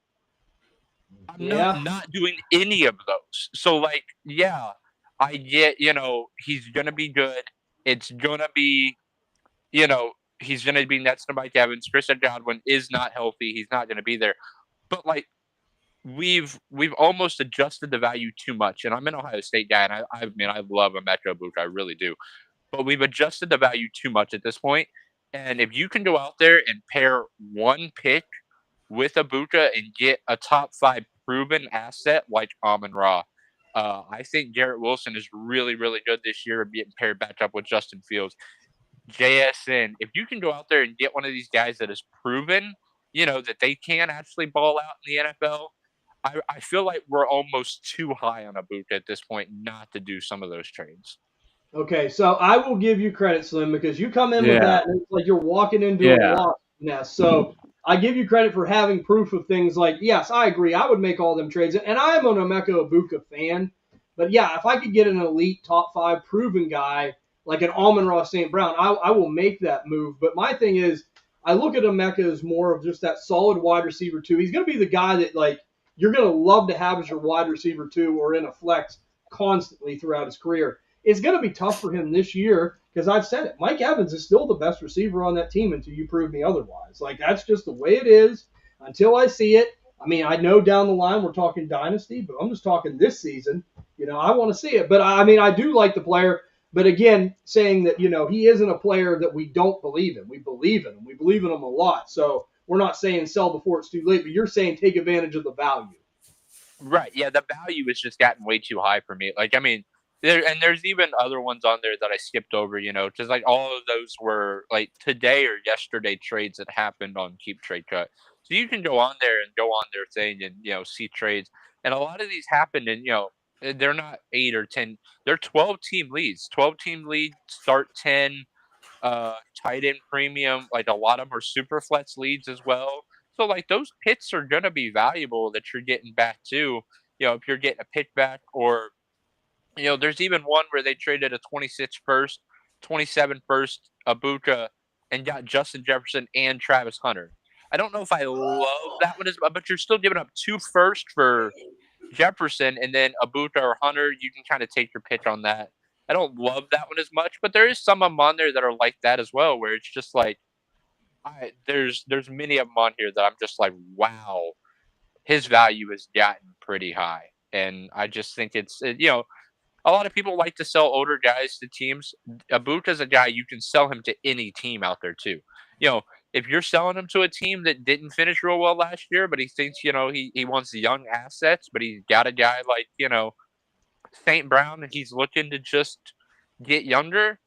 I'm not doing any of those. So, like, yeah, I get, he's going to be good. It's going to be, he's going to be next to Mike Evans. Chris Godwin is not healthy. He's not going to be there. But, like, we've almost adjusted the value too much. And I'm an Ohio State guy, and I love a Metro Ibuka. I really do. But we've adjusted the value too much at this point. And if you can go out there and pair one pick with Ibuka and get a top 5 proven asset like Amon-Ra, I think Garrett Wilson is really, really good this year, getting paired back up with Justin Fields. JSN, if you can go out there and get one of these guys that is proven, that they can actually ball out in the NFL, I feel like we're almost too high on Ibuka at this point not to do some of those trades. Okay, so I will give you credit, Slim, because you come in with that, and it's like you're walking into a lost nest. So I give you credit for having proof of things like, yes, I agree. I would make all them trades. And I am an Emeka Ibuka fan. But, yeah, if I could get an elite top 5 proven guy like an Amon-Ra St. Brown, I will make that move. But my thing is, I look at Emeka as more of just that solid wide receiver 2. He's going to be the guy that, like, you're going to love to have as your wide receiver 2 or in a flex constantly throughout his career. It's going to be tough for him this year because I've said it. Mike Evans is still the best receiver on that team until you prove me otherwise. Like, that's just the way it is until I see it. I mean, I know down the line we're talking Dynasty, but I'm just talking this season. I want to see it. But, I mean, I do like the player. But, again, saying that, he isn't a player that we don't believe in. We believe in him. We believe in him a lot. So we're not saying sell before it's too late, but you're saying take advantage of the value. Right. Yeah, the value has just gotten way too high for me. Like, I mean, there's even other ones on there that I skipped over, because like all of those were like today or yesterday trades that happened on Keep Trade Cut. So you can go on there and go on their thing and, see trades. And a lot of these happened and, they're not 8 or 10. They're 12-team leads. 12-team leads, start 10, tight end premium. Like a lot of them are super flex leads as well. So like those picks are going to be valuable that you're getting back too. If you're getting a pick back or there's even one where they traded a 26 first, 27 first, Ibuka, and got Justin Jefferson and Travis Hunter. I don't know if I love that one, but you're still giving up 2 first for Jefferson and then Ibuka or Hunter. You can kind of take your pitch on that. I don't love that one as much, but there is some of them on there that are like that as well, where it's just like, there's many of them on here that I'm just like, wow, his value has gotten pretty high. And I just think it's, a lot of people like to sell older guys to teams. Ibuka's a guy you can sell him to any team out there too. If you're selling him to a team that didn't finish real well last year, but he thinks, he wants young assets, but he's got a guy like, St. Brown and he's looking to just get younger,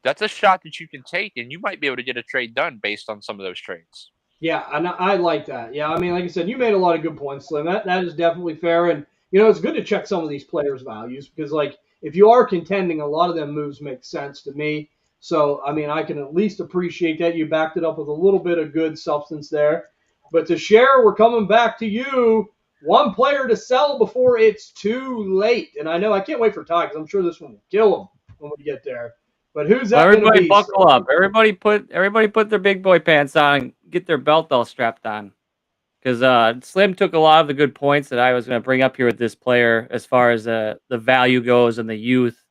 that's a shot that you can take and you might be able to get a trade done based on some of those trades. Yeah, and I like that. Yeah, I mean, like I said, you made a lot of good points, Slim. That is definitely fair. And, it's good to check some of these players' values because, like, if you are contending, a lot of them moves make sense to me. So, I mean, I can at least appreciate that. You backed it up with a little bit of good substance there. But to share, we're coming back to you. One player to sell before it's too late. And I know I can't wait for Ty because I'm sure this one will kill him when we get there. But who's that? Everybody buckle up. Everybody put their big boy pants on and get their belt all strapped on. Because Slim took a lot of the good points that I was going to bring up here with this player as far as the value goes and the youth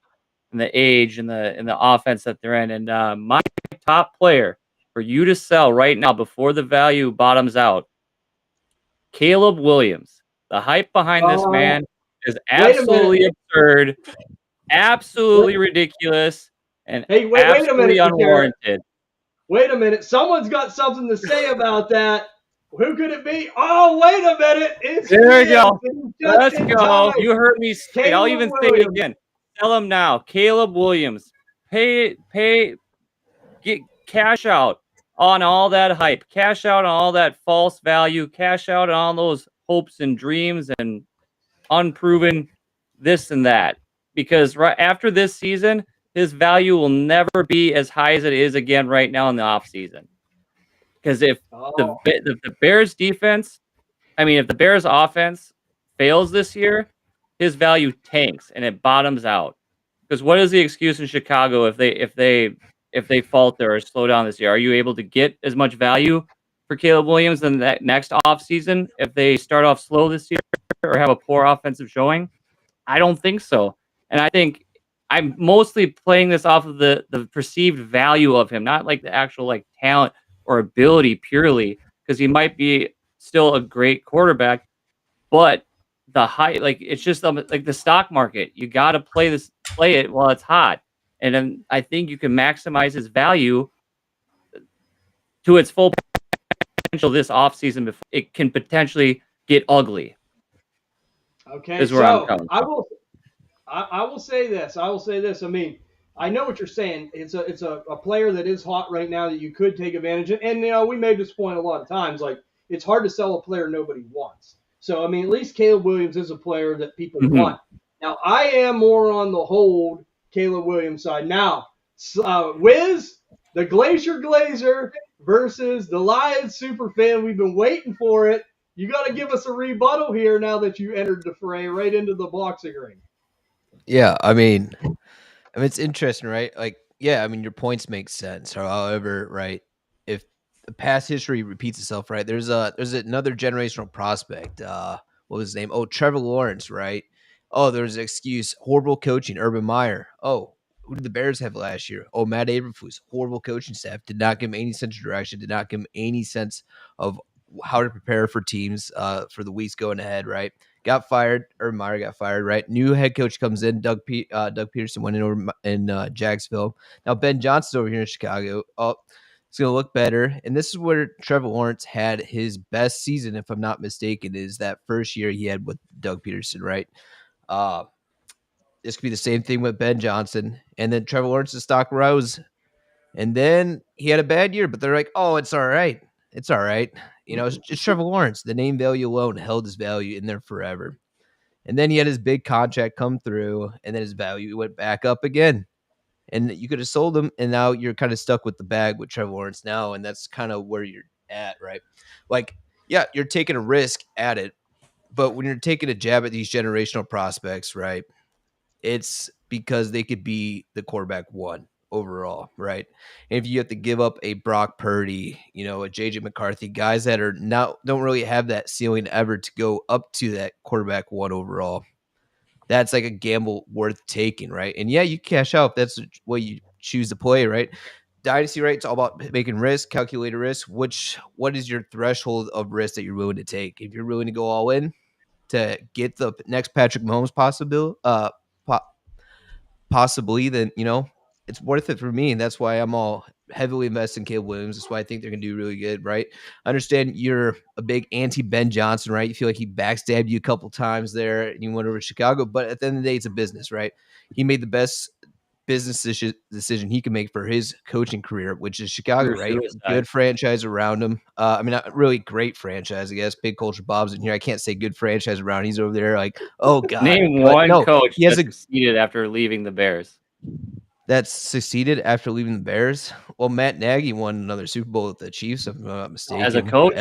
and the age and the offense that they're in. And my top player for you to sell right now before the value bottoms out, Caleb Williams. The hype behind this man is absolutely absurd, absolutely ridiculous, and absolutely unwarranted. Wait a minute. Someone's got something to say about that. Who could it be? Oh, wait a minute. It's There you go. Williams. Let's go. You heard me say. I'll even say it Williams. again. Tell him now. Caleb Williams. Get cash out on all that hype. Cash out on all that false value. Cash out on all those hopes and dreams and unproven this and that. Because right after this season, his value will never be as high as it is again right now in the offseason. Because if the Bears defense, if the Bears offense fails this year, his value tanks and it bottoms out. Because what is the excuse in Chicago if they falter or slow down this year? Are you able to get as much value for Caleb Williams in that next offseason if they start off slow this year or have a poor offensive showing? I don't think so. And I think I'm mostly playing this off of the perceived value of him, not like the actual like talent or ability purely, because he might be still a great quarterback, but the height, like it's just like the stock market. You got to play it while it's hot. And then I think you can maximize his value to its full potential this offseason before it can potentially get ugly. Okay, is where I'm coming. I will say this. I know what you're saying. It's a player that is hot right now that you could take advantage of. And we made this point a lot of times. Like, it's hard to sell a player nobody wants. So, at least Caleb Williams is a player that people want. Now, I am more on the hold Caleb Williams side. Now, Wiz, the Glacier Glazer versus the Lions superfan. We've been waiting for it. You got to give us a rebuttal here now that you entered the fray right into the boxing ring. Yeah, it's interesting, right? Like, yeah, your points make sense. However, right, if the past history repeats itself, right, there's another generational prospect. What was his name? Oh, Trevor Lawrence, right? Oh, there's an excuse. Horrible coaching. Urban Meyer. Oh, who did the Bears have last year? Oh, Matt Eberflus. Horrible coaching staff. Did not give him any sense of direction. Did not give him any sense of how to prepare for teams for the weeks going ahead, right? Got fired. Urban Meyer got fired, right? New head coach comes in. Doug Peterson went in over in Jacksonville. Now Ben Johnson's over here in Chicago. Oh, it's going to look better. And this is where Trevor Lawrence had his best season, if I'm not mistaken, is that first year he had with Doug Peterson, right? This could be the same thing with Ben Johnson. And then Trevor Lawrence's stock rose. And then he had a bad year, but they're like, oh, it's all right. It's all right. It's Trevor Lawrence. The name value alone held his value in there forever. And then he had his big contract come through, and then his value went back up again. And you could have sold him, and now you're kind of stuck with the bag with Trevor Lawrence now, and that's kind of where you're at, right? Like, yeah, you're taking a risk at it, but when you're taking a jab at these generational prospects, right, it's because they could be the quarterback one overall, right? And if you have to give up a Brock Purdy, a JJ McCarthy, guys that are don't really have that ceiling ever to go up to that quarterback one overall, that's like a gamble worth taking, right? And yeah, you cash out if that's what you choose to play, right? Dynasty, right? It's all about making risk, calculated risk. What is your threshold of risk that you're willing to take? If you're willing to go all in to get the next Patrick Mahomes possibly, then it's worth it for me, and that's why I'm all heavily invested in Caleb Williams. That's why I think they're going to do really good, right? I understand you're a big anti-Ben Johnson, right? You feel like he backstabbed you a couple times there, and you went over to Chicago, but at the end of the day, it's a business, right? He made the best business decision he can make for his coaching career, which is Chicago, right? Good franchise around him. Not really great franchise, I guess. Big culture Bob's in here. I can't say good franchise around. He's over there like, oh, God. Name one coach that succeeded after leaving the Bears. That's succeeded after leaving the Bears. Well, Matt Nagy won another Super Bowl with the Chiefs, if I'm not mistaken. As a coach?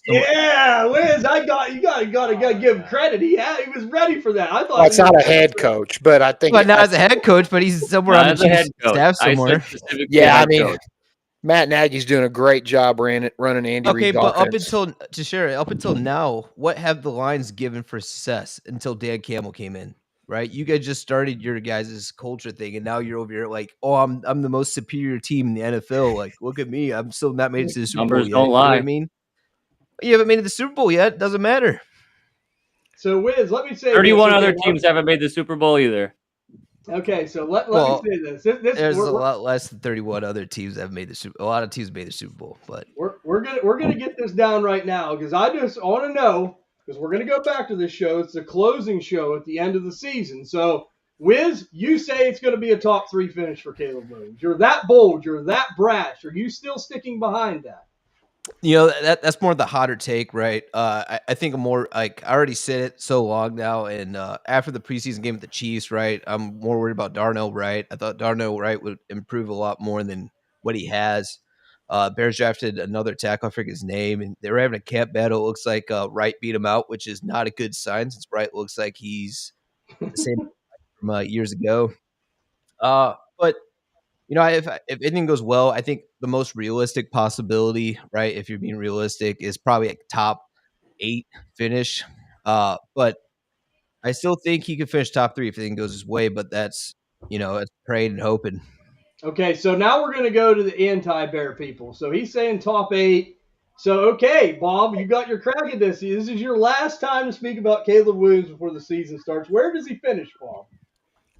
Yeah, Wiz, you gotta give him credit. He was ready for that. I thought it's not a head coach, but I think not as a head coach, but he's somewhere on the Chiefs staff somewhere. Yeah, Matt Nagy's doing a great job running Andy Reid. Okay, but up until now, what have the Lions given for success until Dan Campbell came in? Right, you guys just started your guys' culture thing, and now you're over here like, oh, I'm the most superior team in the NFL. Like, look at me, I'm still not made it to the Super Bowl yet. Don't lie. You know what you haven't made it to the Super Bowl yet. Doesn't matter. So, Wiz, let me say 31 other teams haven't made the Super Bowl either. Okay, so let me say this. There's a lot less than 31 other teams that have made the Super Bowl. A lot of teams made the Super Bowl, but we're we're gonna get this down right now because I want to know because we're gonna go back to this show. It's the closing show at the end of the season. So, Wiz, you say it's going to be a top 3 finish for Caleb Williams. You're that bold. You're that brash. Are you still sticking behind that? You know, that's more the hotter take, right? I think I'm more like I already said it so long now, and after the preseason game with the Chiefs, right, I'm more worried about Darnell Wright. I thought Darnell Wright would improve a lot more than what he has. Bears drafted another tackle, I forget his name, and they were having a camp battle. It looks like Wright beat him out, which is not a good sign since Wright looks like he's the same from years ago. But you know, if anything goes well, I think the most realistic possibility, right, if you're being realistic, is probably a top 8 finish. But I still think he could finish top 3 if everything goes his way. But that's, you know, it's praying and hoping. Okay, so now we're going to go to the anti-Bear people. So he's saying top 8. So, okay, Bob, you got your crack at this. This is your last time to speak about Caleb Williams before the season starts. Where does he finish, Bob?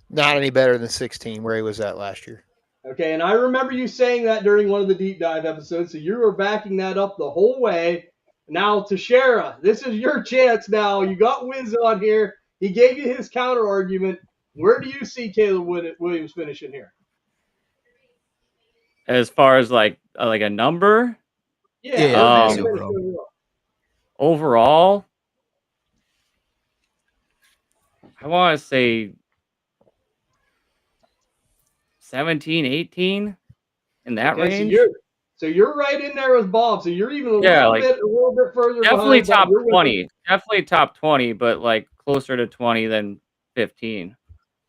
Not any better than 16, where he was at last year. Okay, and I remember you saying that during one of the deep dive episodes, so you were backing that up the whole way. Now, Teixeira, this is your chance now. You got Wiz on here. He gave you his counter argument. Where do you see Caleb Williams finishing here? As far as like a number? Yeah. Overall, I want to say 17, 18 in that range. So you're right in there with Bob. So you're even a little bit further. Definitely behind top 20. Definitely top 20, but like closer to 20 than 15.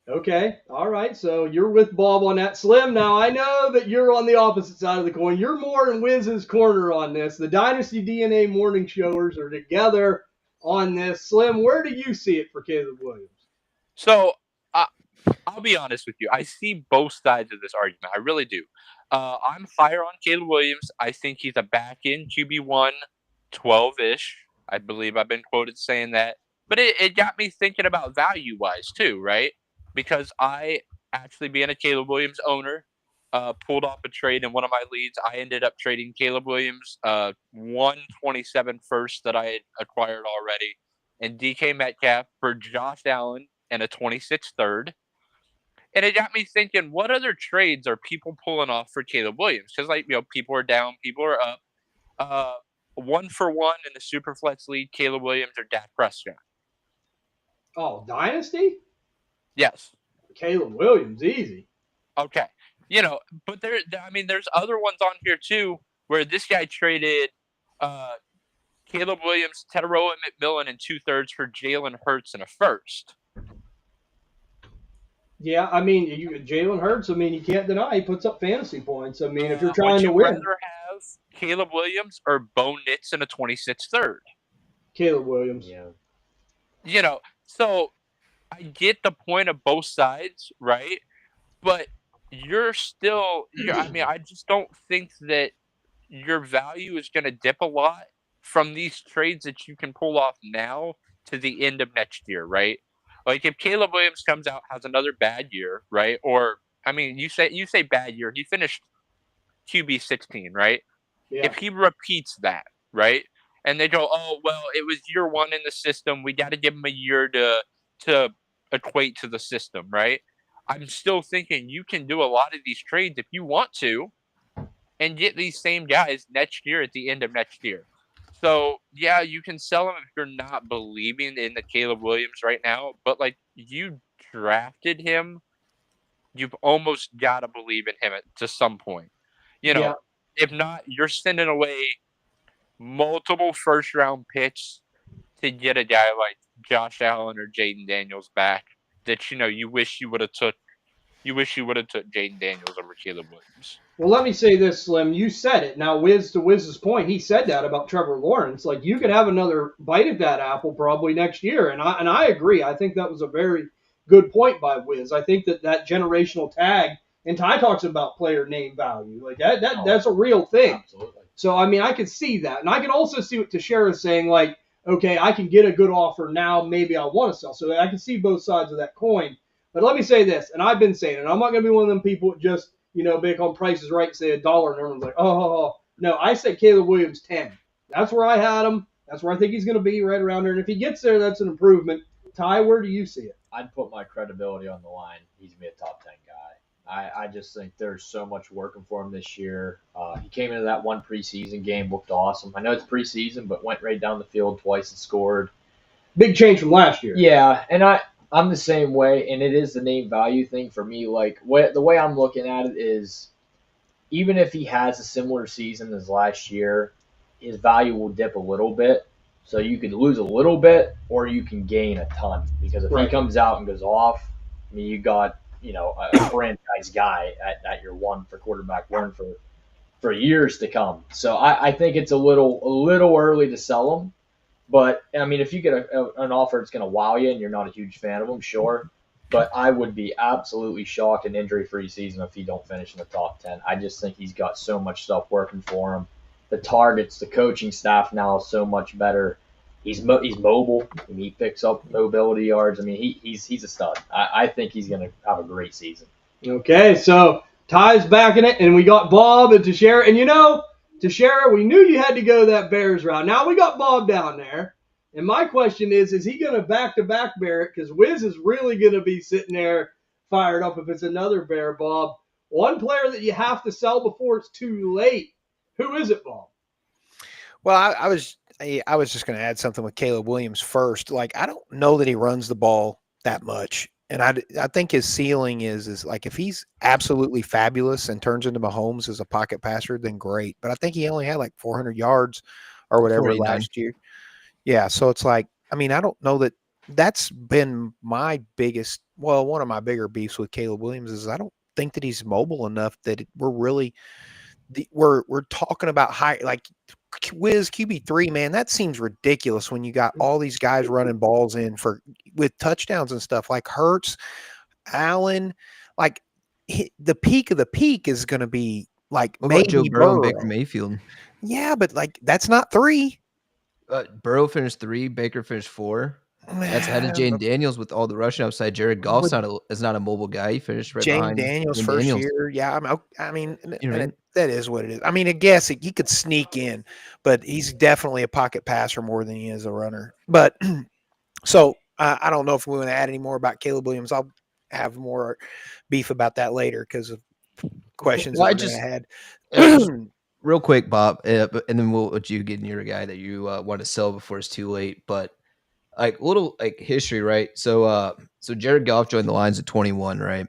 Okay. All right. So you're with Bob on that. Slim, now I know that you're on the opposite side of the coin. You're more in Wiz's corner on this. The Dynasty DNA morning showers are together on this. Slim, where do you see it for Caleb Williams? So I'll be honest with you. I see both sides of this argument. I really do. I'm higher on Caleb Williams. I think he's a back-end QB1, 12-ish. I believe I've been quoted saying that. But it got me thinking about value-wise too, right? Because I, actually being a Caleb Williams owner, pulled off a trade in one of my leagues. I ended up trading Caleb Williams, 127 first that I had acquired already, and DK Metcalf for Josh Allen and a 26 third. And it got me thinking, what other trades are people pulling off for Caleb Williams? Because, like, you know, people are down, people are up. 1-for-1 in the Superflex League, Caleb Williams or Dak Prescott. Oh, Dynasty? Yes. Caleb Williams, easy. Okay. You know, but there's other ones on here too where this guy traded Caleb Williams, Teteroa McMillan, and 2/3 for Jalen Hurts and a first. Yeah, I mean, Jalen Hurts, I mean, you can't deny he puts up fantasy points. I mean, if you're trying to win. Would you rather have Caleb Williams or Bo Nix and a 26 third? Caleb Williams. Yeah. You know, so I get the point of both sides, right? But I just don't think that your value is going to dip a lot from these trades that you can pull off now to the end of next year, right? Like if Caleb Williams comes out, has another bad year, right? Or, I mean, you say bad year. He finished QB 16, right? Yeah. If he repeats that, right? And they go, oh, well, it was year 1 in the system. We got to give him a year to equate to the system, right? I'm still thinking you can do a lot of these trades if you want to and get these same guys next year at the end of next year. So, yeah, you can sell him if you're not believing in the Caleb Williams right now. But, like, you drafted him. You've almost got to believe in him to some point. You know, Yeah. If not, you're sending away multiple first-round picks to get a guy like Josh Allen or Jaden Daniels back that, you know, you wish you would have took Jaden Daniels over Caleb Williams. Well, let me say this, Slim. You said it. Now, to Wiz's point, he said that about Trevor Lawrence. Like, you could have another bite at that apple probably next year. And I agree. I think that was a very good point by Wiz. I think that generational tag, and Ty talks about player name value. Like, that's a real thing. Absolutely. So, I mean, I could see that. And I can also see what Teixeira is saying, like, okay, I can get a good offer now. Maybe I want to sell. So I can see both sides of that coin. But let me say this, and I've been saying it. I'm not going to be one of them people that just, you know, bake on Price is Right, say $1, and everyone's like, oh. No, I said Caleb Williams 10. That's where I had him. That's where I think he's going to be, right around there. And if he gets there, that's an improvement. Ty, where do you see it? I'd put my credibility on the line. He's going to be a top 10 guy. I just think there's so much working for him this year. He came into that one preseason game, looked awesome. I know it's preseason, but went right down the field twice and scored. Big change from last year. Yeah, and I'm the same way, and it is the name value thing for me. Like, the way I'm looking at it is, even if he has a similar season as last year, his value will dip a little bit. So you could lose a little bit, or you can gain a ton. Because if he comes out and goes off, I mean, you got a franchise guy at your one for quarterback one for years to come. So I think it's a little early to sell him. But, I mean, if you get an offer that's going to wow you and you're not a huge fan of him, sure. But I would be absolutely shocked in injury-free season if he don't finish in the top 10. I just think he's got so much stuff working for him. The targets, the coaching staff now is so much better. He's mobile. He picks up mobility yards. I mean, he's a stud. I think he's going to have a great season. Okay, so Ty's backing it, and we got Bob and Teixeira. And Teixeira, we knew you had to go that Bears route. Now we got Bob down there. And my question is he going to back-to-back Barrett? Because Wiz is really going to be sitting there fired up if it's another Bear, Bob. One player that you have to sell before it's too late. Who is it, Bob? Well, I was just going to add something with Caleb Williams first. Like, I don't know that he runs the ball that much. And I think his ceiling is like, if he's absolutely fabulous and turns into Mahomes as a pocket passer, then great. But I think he only had like 400 yards or whatever 49. last year. Yeah, so it's like, I mean, I don't know that that's been my biggest, well, one of my bigger beefs with Caleb Williams is I don't think that he's mobile enough that we're really we're talking about high, like Wiz QB3, man, that seems ridiculous when you got all these guys running balls in with touchdowns and stuff like Hurts, Allen, like the peak of the peak is going to be like maybe Joe Burrow and Baker Mayfield. Yeah, but like that's not 3. Burrow finished 3, Baker finished 4. That's ahead of Jane Daniels with all the rushing upside. Jared Goff's is not a mobile guy. He finished right behind Daniels first year. Yeah, I mean, that is what it is. I mean, I guess he could sneak in, but he's definitely a pocket passer more than he is a runner. But so I don't know if we want to add any more about Caleb Williams. I'll have more beef about that later because of questions I had. Real quick, Bob, and then we'll let you get in your guy that you want to sell before it's too late. But like little like history, right? So Jared Goff joined the Lions at 21, right?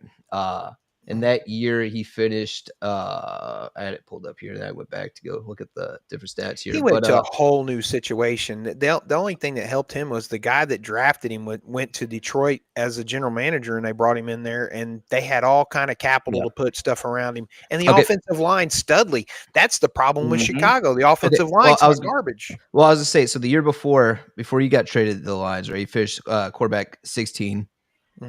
And that year he finished. I had it pulled up here, and I went back to go look at the different stats here. He went to a whole new situation. The only thing that helped him was the guy that drafted him went to Detroit as a general manager, and they brought him in there, and they had all kind of capital to put stuff around him. And the offensive line, Studley. That's the problem with Chicago. The offensive line is garbage. Well, I was going to say, so the year before you got traded to the Lions, right? He finished quarterback 16.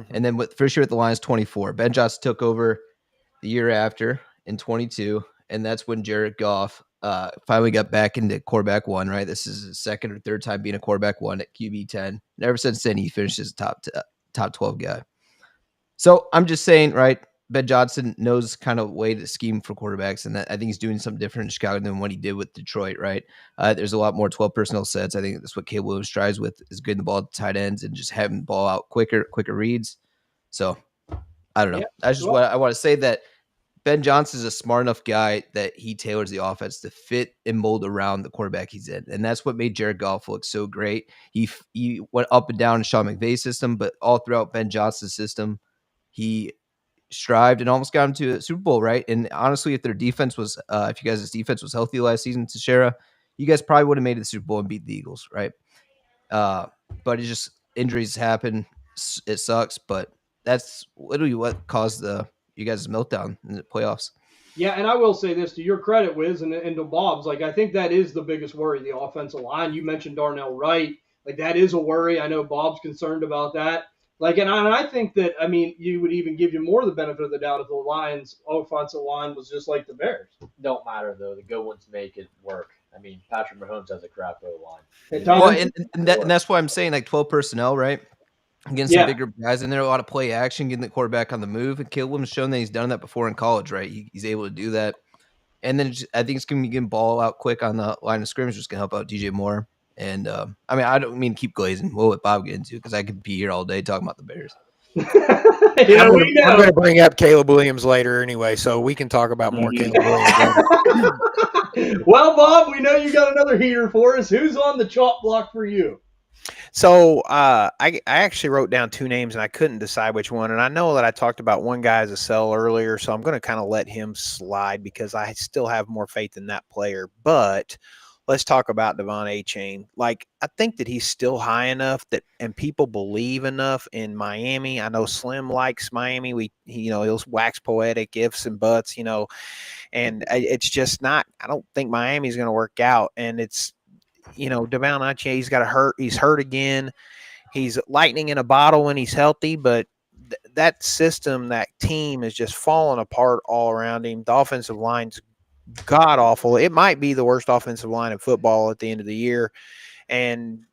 And then with first year at the Lions, 24. Ben Johnson took over the year after in 22, and that's when Jared Goff finally got back into quarterback 1, right? This is his second or third time being a quarterback 1 at QB 10. And ever since then, he finished as a top 12 guy. So I'm just saying, right, Ben Johnson knows kind of way to scheme for quarterbacks, and I think he's doing something different in Chicago than what he did with Detroit, right? There's a lot more 12 personnel sets. I think that's what Caleb Williams strives with, is getting the ball to tight ends and just having the ball out quicker reads. So I don't know. Yeah, that's just what I want to say, that Ben Johnson is a smart enough guy that he tailors the offense to fit and mold around the quarterback he's in. And that's what made Jared Goff look so great. He went up and down in Sean McVay's system, but all throughout Ben Johnson's system, he strived and almost got him to a Super Bowl, right? And honestly, if their defense was, if you guys' defense was healthy last season, Teixeira, you guys probably would have made it to the Super Bowl and beat the Eagles, right? But it just, injuries happen. It sucks, but that's literally what caused you guys' meltdown in the playoffs. Yeah, and I will say this to your credit, Wiz, and to Bob's. Like, I think that is the biggest worry, the offensive line. You mentioned Darnell Wright. Like, that is a worry. I know Bob's concerned about that. Like, and I think that, I mean, you would even give you more the benefit of the doubt if the Lions' offensive line was just like the Bears. Don't matter, though. The good ones make it work. I mean, Patrick Mahomes has a crap O-line. Well, and that's why I'm saying, like, 12 personnel, right? Against some bigger guys, and there are a lot of play action, getting the quarterback on the move. And Caleb has shown that he's done that before in college, right? He's able to do that. and then I think it's going to be getting ball out quick on the line of scrimmage, which is going to help out DJ Moore. And I mean, I don't mean to keep glazing. We'll let Bob get into it because I could be here all day talking about the Bears. Yeah, I'm going to bring up Caleb Williams later anyway, so we can talk about more Caleb Williams later. Well, Bob, we know you got another heater for us. Who's on the chop block for you? So I actually wrote down two names, and I couldn't decide which one. And I know that I talked about one guy as a sell earlier, so I'm going to kind of let him slide because I still have more faith in that player. But let's talk about Devon Achane. Like, I think that he's still high enough and people believe enough in Miami. I know Slim likes Miami. He'll wax poetic ifs and buts, and it's just not. I don't think Miami's going to work out, and it's. Devon Achane, he's hurt again. He's lightning in a bottle when he's healthy, but that system, that team is just falling apart all around him. The offensive line's god awful. It might be the worst offensive line in football at the end of the year. And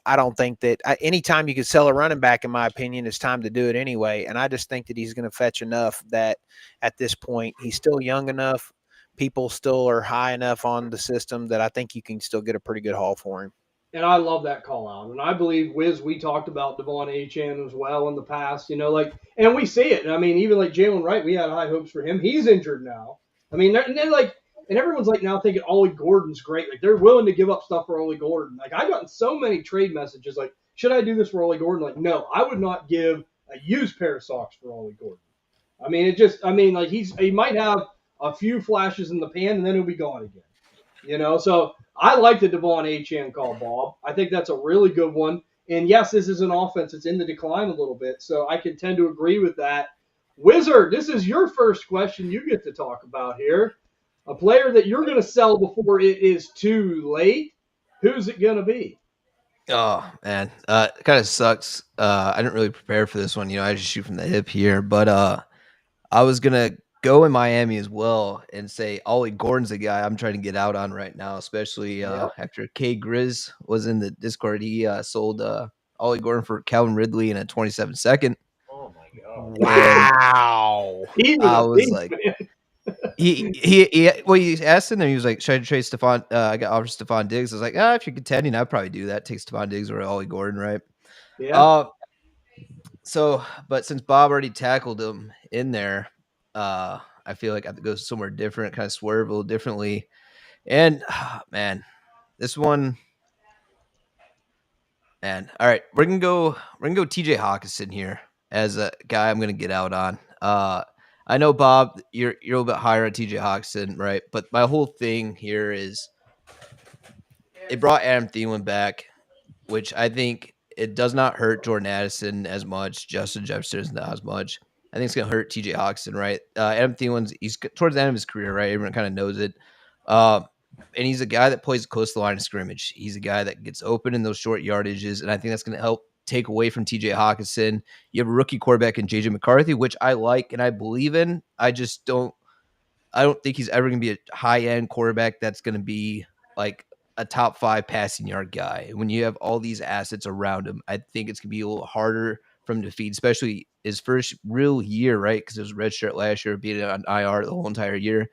I don't think that anytime you could sell a running back, in my opinion, it's time to do it anyway. And I just think that he's going to fetch enough that at this point, he's still young enough. People still are high enough on the system that I think you can still get a pretty good haul for him. And I love that call out. And I believe, Wiz, we talked about Devon Achane as well in the past, and we see it. I mean, even like Jalen Wright, we had high hopes for him. He's injured now. I mean, and everyone's like now thinking Ollie Gordon's great. Like, they're willing to give up stuff for Ollie Gordon. Like, I've gotten so many trade messages like, should I do this for Ollie Gordon? Like, no, I would not give a used pair of socks for Ollie Gordon. I mean, he might have a few flashes in the pan, and then he'll be gone again. So I like the Devon Achane call, Bob. I think that's a really good one. And yes, this is an offense that's in the decline a little bit, so I can tend to agree with that. Wizard, this is your first question you get to talk about here. A player that you're going to sell before it is too late. Who's it going to be? Oh, man. It kind of sucks. I didn't really prepare for this one. I just shoot from the hip here. But I was going to go in Miami as well and say Ollie Gordon's the guy I'm trying to get out on right now, especially after K Grizz was in the Discord. He sold Ollie Gordon for Calvin Ridley in a 27-second. Oh my god! Wow! I was like, he asked him, and he was like, "Should I trade Stephon?" I got offered Stephon Diggs. I was like, if you're contending, I'd probably do that. Take Stephon Diggs or Ollie Gordon, right? Yeah. But since Bob already tackled him in there. I feel like I have to go somewhere different, kind of swerve a little differently. And man, this one, man. All right, we're gonna go TJ Hawkinson here as a guy I'm gonna get out on. I know, Bob, you're a little bit higher on TJ Hawkinson, right? But my whole thing here is it brought Adam Thielen back, which I think it does not hurt Jordan Addison as much. Justin Jefferson is not as much. I think it's going to hurt TJ Hawkinson, right? Adam Thielen's, he's towards the end of his career, right? Everyone kind of knows it. And he's a guy that plays close to the line of scrimmage. He's a guy that gets open in those short yardages, and I think that's going to help take away from TJ Hawkinson. You have a rookie quarterback in JJ McCarthy, which I like and I believe in. I don't think he's ever going to be a high-end quarterback that's going to be like a top 5 passing yard guy. When you have all these assets around him, I think it's going to be a little harder for him to feed, especially his first real year, right? Because it was redshirt last year, being on IR the whole entire year.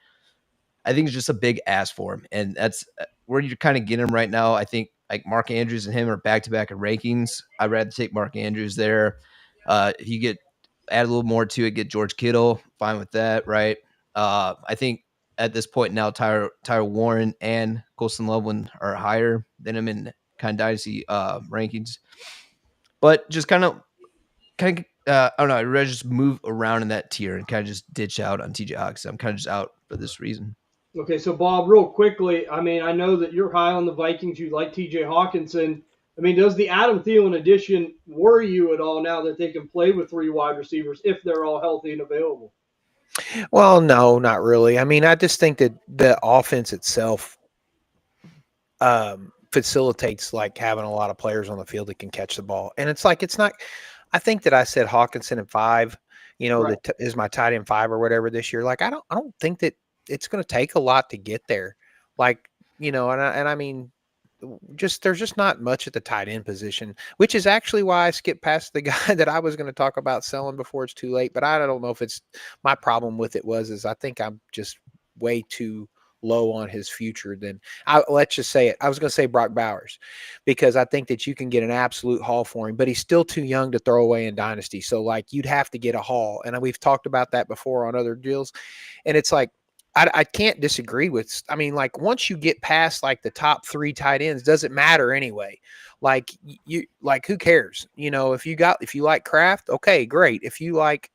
I think it's just a big ask for him. And that's where you're kind of getting him right now. I think like Mark Andrews and him are back-to-back in rankings. I'd rather take Mark Andrews there. If you add a little more to it, get George Kittle, fine with that, right? I think at this point now, Tyler Warren and Colston Loveland are higher than him in kind of dynasty rankings. But just kind of, I don't know, I'd rather just move around in that tier and kind of just ditch out on TJ Hawkinson. I'm kind of just out for this reason. Okay, so Bob, real quickly, I mean, I know that you're high on the Vikings. You like TJ Hawkinson. I mean, does the Adam Thielen addition worry you at all now that they can play with 3 wide receivers if they're all healthy and available? Well, no, not really. I mean, I just think that the offense itself facilitates like having a lot of players on the field that can catch the ball. And it's not – I think that I said Hawkinson at 5, Right. that is my tight end 5 or whatever this year. Like, I don't think that it's going to take a lot to get there. Like, and I mean – there's just not much at the tight end position, which is actually why I skipped past the guy that I was going to talk about selling before it's too late. But I don't know if it's my problem with it is I think I'm just way too low on his future than let's just say it. I was going to say Brock Bowers, because I think that you can get an absolute haul for him, but he's still too young to throw away in Dynasty. So like you'd have to get a haul, and we've talked about that before on other deals, and it's like I can't disagree with. I mean, like once you get past like the top 3 tight ends, doesn't matter anyway. Like you like who cares? If you like Kraft, okay, great. If you like,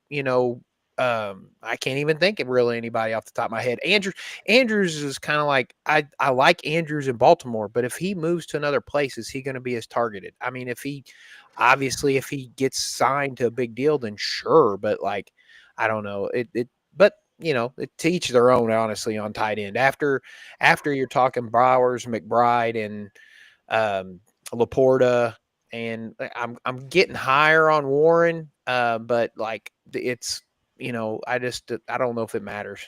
I can't even think of really anybody off the top of my head. Andrews is kind of like I like Andrews in Baltimore, but if he moves to another place, is he going to be as targeted? I mean, if he gets signed to a big deal, then sure, but like I don't know. But to each their own, honestly, on tight end. After you're talking Bowers, McBride, and Laporta, and I'm getting higher on Warren, but like it's I don't know if it matters.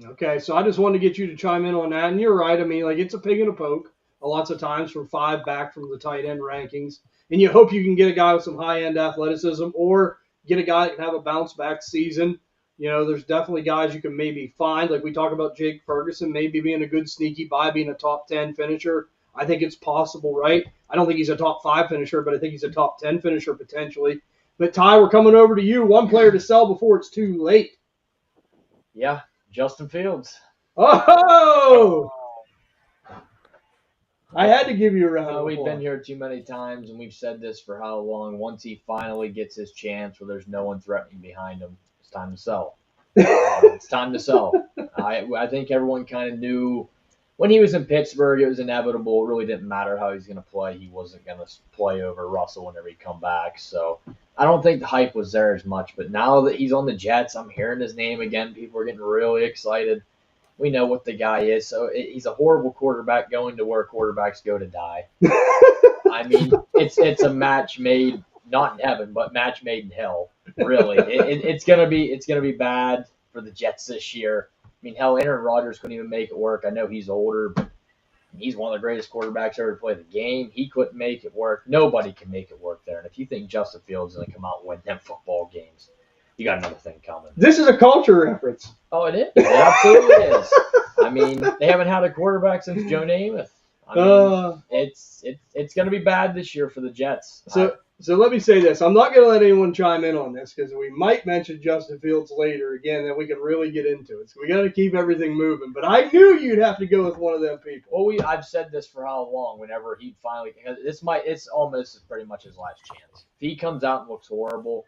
Okay, so I just wanted to get you to chime in on that, and you're right. I mean, like it's a pig and a poke lots of times from 5 back from the tight end rankings, and you hope you can get a guy with some high end athleticism or get a guy that can have a bounce back season. There's definitely guys you can maybe find, like we talk about Jake Ferguson, maybe being a good sneaky buy, being a top 10 finisher. I think it's possible, right? I don't think he's a top 5 finisher, but I think he's a top 10 finisher potentially. But Ty, we're coming over to you. One player to sell before it's too late. Yeah, Justin Fields. Oh! I had to give you a round of applause. We've been here too many times, and we've said this for how long. Once he finally gets his chance where there's no one threatening behind him, it's time to sell. It's time to sell. I think everyone kind of knew when he was in Pittsburgh, it was inevitable. It really didn't matter how he was going to play. He wasn't going to play over Russell whenever he come back. So I don't think the hype was there as much. But now that he's on the Jets, I'm hearing his name again. People are getting really excited. We know what the guy is. So he's a horrible quarterback going to where quarterbacks go to die. I mean, it's a match made not in heaven, but match made in hell. Really, it's gonna be bad for the Jets this year. I mean, hell, Aaron Rodgers couldn't even make it work. I know he's older, but he's one of the greatest quarterbacks ever to play the game. He couldn't make it work. Nobody can make it work there. And if you think Justin Fields is going to come out and win them football games, you got another thing coming. This is a culture reference. Oh, it is. It absolutely is. I mean, they haven't had a quarterback since Joe Namath. I mean, it's going to be bad this year for the Jets. So let me say this. I'm not going to let anyone chime in on this because we might mention Justin Fields later again, then we can really get into it. So we got to keep everything moving. But I knew you'd have to go with one of them people. Well, I've said this for how long? Whenever he finally, it's almost pretty much his last chance. If he comes out and looks horrible,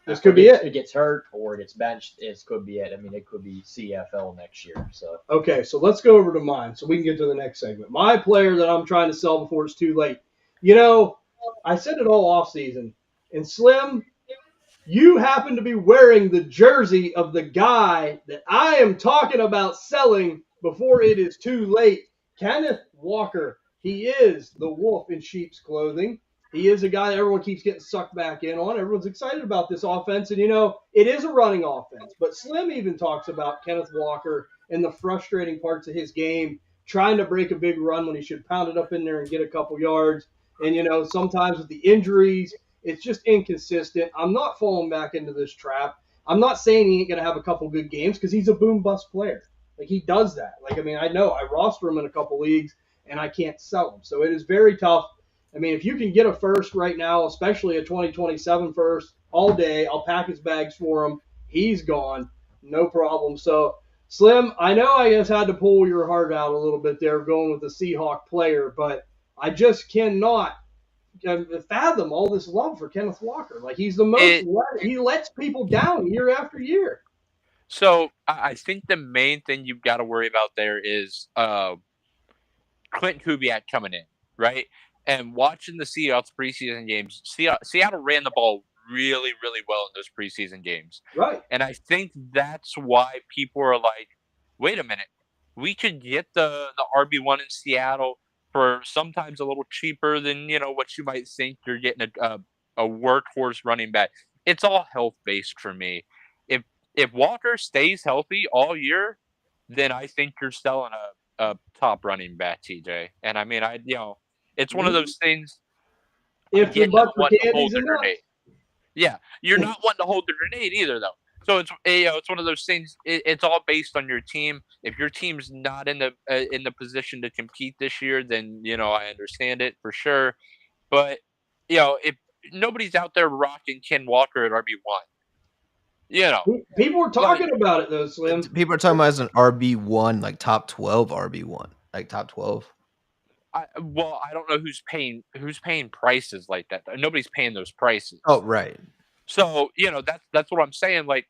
this could be it. It gets hurt or gets benched. It could be it. I mean, it could be CFL next year. So okay, so let's go over to mine so we can get to the next segment. My player that I'm trying to sell before it's too late. I said it all off season. And Slim, you happen to be wearing the jersey of the guy that I am talking about selling before it is too late. Kenneth Walker. He is the wolf in sheep's clothing. He is a guy that everyone keeps getting sucked back in on. Everyone's excited about this offense. And, it is a running offense. But Slim even talks about Kenneth Walker and the frustrating parts of his game, trying to break a big run when he should pound it up in there and get a couple yards. And, sometimes with the injuries, it's just inconsistent. I'm not falling back into this trap. I'm not saying he ain't going to have a couple good games because he's a boom-bust player. Like, he does that. I know. I roster him in a couple leagues, and I can't sell him. So it is very tough. I mean, if you can get a first right now, especially a 2027 first, all day, I'll pack his bags for him. He's gone. No problem. So, Slim, I know I just had to pull your heart out a little bit there going with the Seahawk player, but I just cannot fathom all this love for Kenneth Walker. Like, he's the most he lets people down year after year. So I think the main thing you've got to worry about there is Clinton Kubiak coming in, right? And watching the Seahawks preseason games, Seattle ran the ball really, really well in those preseason games. Right. And I think that's why people are like, wait a minute, we could get the RB1 in Seattle for sometimes a little cheaper than, what you might think you're getting a workhorse running back. It's all health-based for me. If Walker stays healthy all year, then I think you're selling a top running back, TJ. And I mean, it's one of those things. If you're not wanting to hold the grenade. Yeah, you're not wanting to hold the grenade either, though. So it's one of those things. It's all based on your team. If your team's not in the position to compete this year, then I understand it for sure. But if nobody's out there rocking Ken Walker at RB1, People were talking about it though, Slim. People are talking about as an RB1, like top 12 RB1, like top 12. I don't know who's paying prices like that. Nobody's paying those prices. Oh, right. So that's what I'm saying. Like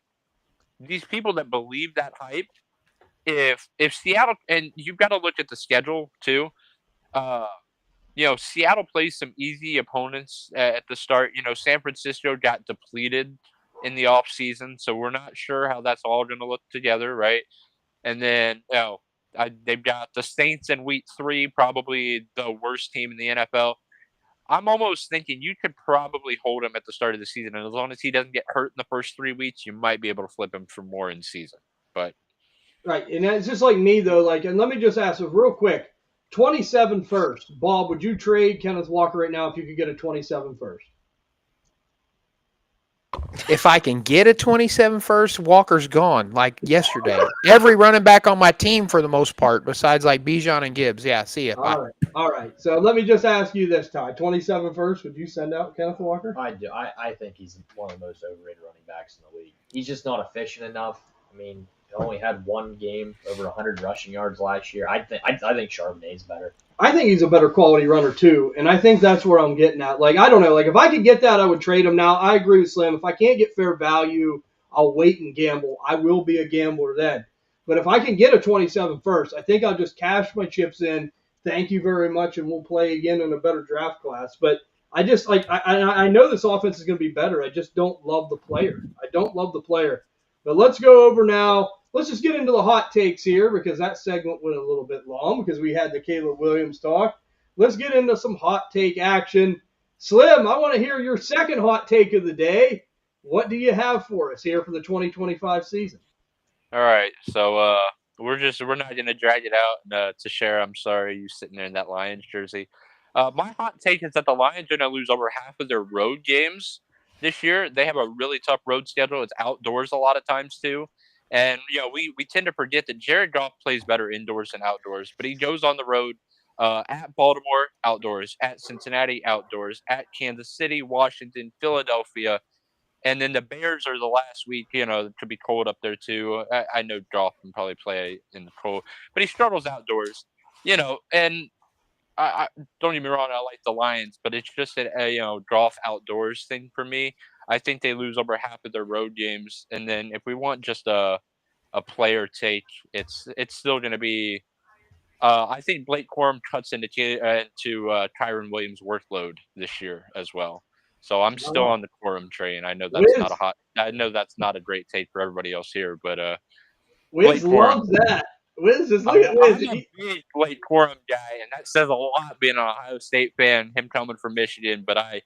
these people that believe that hype, if Seattle, and you've got to look at the schedule too. Seattle plays some easy opponents at the start. San Francisco got depleted in the offseason, so we're not sure how that's all going to look together, right? And then, they've got the Saints in week 3, probably the worst team in the NFL. I'm almost thinking you could probably hold him at the start of the season, and as long as he doesn't get hurt in the first 3 weeks, you might be able to flip him for more in season. But right, and it's just like me though. And let me just ask real quick: 27 first, Bob. Would you trade Kenneth Walker right now if you could get a 27 first? If I can get a 27 first, Walker's gone like yesterday. Every running back on my team for the most part, besides like Bijan and Gibbs. Yeah, see ya. All right. So let me just ask you this, Ty. 27 first, would you send out Kenneth Walker? I do. I think he's one of the most overrated running backs in the league. He's just not efficient enough. I mean, he only had one game over 100 rushing yards last year. I think Charbonnet's better. I think he's a better quality runner too, and I think that's where I'm getting at. Like, I don't know. Like, if I could get that, I would trade him now. I agree with Slim. If I can't get fair value, I'll wait and gamble. I will be a gambler then. But if I can get a 27 first, I think I'll just cash my chips in. Thank you very much, and we'll play again in a better draft class. But I just I know this offense is going to be better. I just don't love the player. But let's go over now. Let's just get into the hot takes here because that segment went a little bit long because we had the Caleb Williams talk. Let's get into some hot take action. Slim, I want to hear your second hot take of the day. What do you have for us here for the 2025 season? All right, so we're not going to drag it out. To share, I'm sorry, you sitting there in that Lions jersey. My hot take is that the Lions are going to lose over half of their road games this year. They have a really tough road schedule. It's outdoors a lot of times too. And, we tend to forget that Jared Goff plays better indoors than outdoors, but he goes on the road at Baltimore, outdoors, at Cincinnati, outdoors, at Kansas City, Washington, Philadelphia. And then the Bears are the last week, it could be cold up there too. I know Goff can probably play in the cold, but he struggles outdoors, and I don't get me wrong, I like the Lions, but it's just a Goff outdoors thing for me. I think they lose over half of their road games, and then if we want just a player take, it's still going to be. I think Blake Corum cuts into Kyron Williams' workload this year as well. So I'm still on the Corum train. I know that's not a great take for everybody else here, but Wiz loves that. Wiz, just look at Wiz. I'm a big Blake Corum guy, and that says a lot being an Ohio State fan, him coming from Michigan. But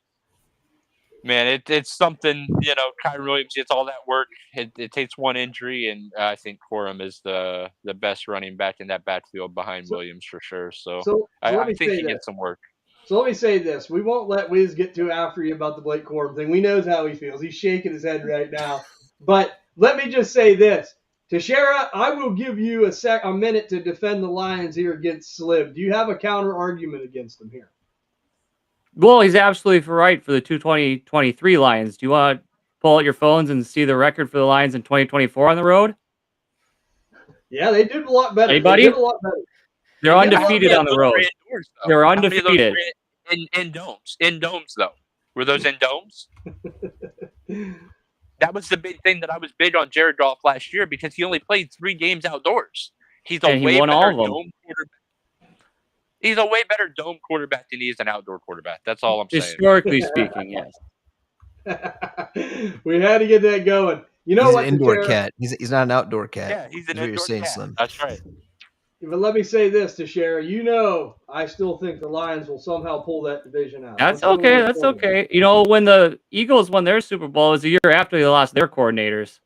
it's something, Kyron Williams gets all that work. It takes one injury, and I think Corum is the best running back in that backfield behind Williams for sure. So I think he gets some work. So let me say this. We won't let Wiz get too after you about the Blake Corum thing. We knows how he feels. He's shaking his head right now. But let me just say this. Teixeira, I will give you a minute to defend the Lions here against Slim. Do you have a counter argument against them here? Well, he's absolutely right for the 2023 Lions. Do you want to pull out your phones and see the record for the Lions in 2024 on the road? Yeah, they did a lot better. Anybody? They did a lot better. They're undefeated on the road. They're undefeated. In domes. In domes, though. Were those in domes? That was the big thing that I was big on Jared Goff last year because he only played 3 games outdoors. He's a way better dome quarterback. He's a way better dome quarterback than he is an outdoor quarterback. That's all I'm saying. Historically speaking, yes. We had to get that going. You know he's what? He's an indoor cat. He's not an outdoor cat. Yeah, he's an indoor cat. Slim. That's right. But let me say this, Teixeira. I still think the Lions will somehow pull that division out. That's okay. That's okay. When the Eagles won their Super Bowl, it was a year after they lost their coordinators.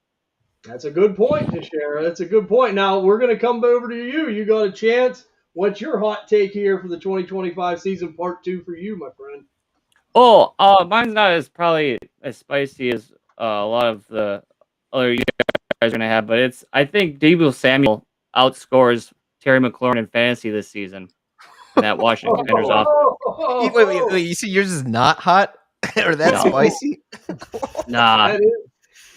That's a good point, Teixeira. That's a good point. Now, we're going to come over to you. You got a chance. What's your hot take here for the 2025 season, part 2 for you, my friend? Oh, mine's not probably as spicy as a lot of you guys are going to have, but I think Deebo Samuel outscores Terry McLaurin in fantasy this season. And that Washington Commanders offense. Wait, you see yours is not hot or that No. spicy? Nah. That is,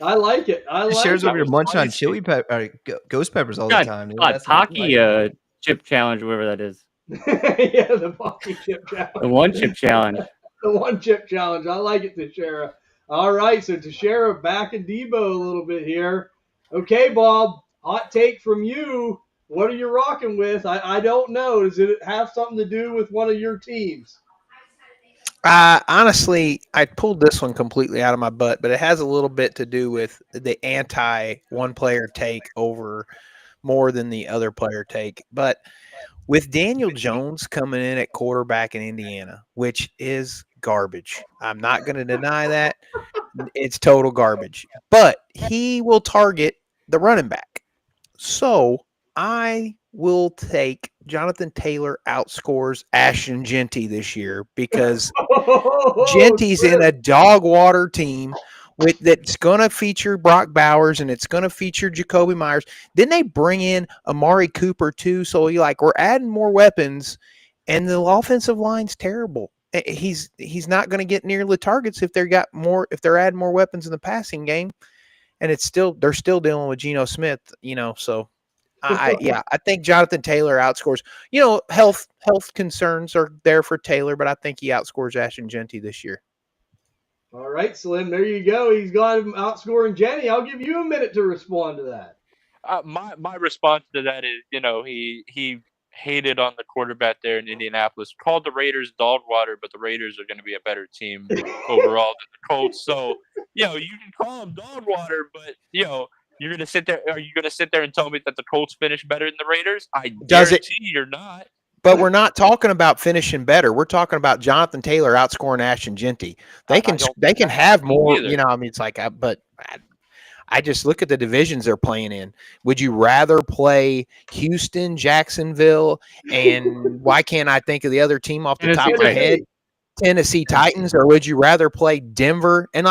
I like it. I It like shares it. over your munch on chili pepper, ghost peppers all the time. Dude. That's not Taki chip challenge, whatever that is. Yeah, the Pocky Chip Challenge. The one chip challenge. The one chip challenge. I like it, Teixeira. All right, so Teixeira back in Debo a little bit here. Okay, Bob, hot take from you. What are you rocking with? I don't know. Does it have something to do with one of your teams? Honestly, I pulled this one completely out of my butt, but it has a little bit to do with the anti-one player take over more than the other player take. But with Daniel Jones coming in at quarterback in Indiana, which is garbage. I'm not going to deny that. It's total garbage. But he will target the running back. So I will take Jonathan Taylor outscores Ashton Genty this year because Genty's in a dog water team that's going to feature Brock Bowers and it's going to feature Jacoby Myers. Then they bring in Amari Cooper too. So we're adding more weapons and the offensive line's terrible. He's not going to get near the targets if they're adding more weapons in the passing game. And they're still dealing with Geno Smith, so I think Jonathan Taylor outscores. Health concerns are there for Taylor, but I think he outscores Ashton Genty this year. All right, Slim, there you go. He's got him outscoring Jenny. I'll give you a minute to respond to that. My response to that is, he hated on the quarterback there in Indianapolis, called the Raiders dog water, but the Raiders are going to be a better team overall than the Colts. So, you can call them dog water, but, you're going to sit there. Are you going to sit there and tell me that the Colts finish better than the Raiders? I guarantee you're not. But we're not talking about finishing better. We're talking about Jonathan Taylor outscoring Ashton Genty. They can have more, it's like, but I just look at the divisions they're playing in. Would you rather play Houston, Jacksonville, and why can't I think of the other team off the top of my head? Tennessee Titans, or would you rather play Denver and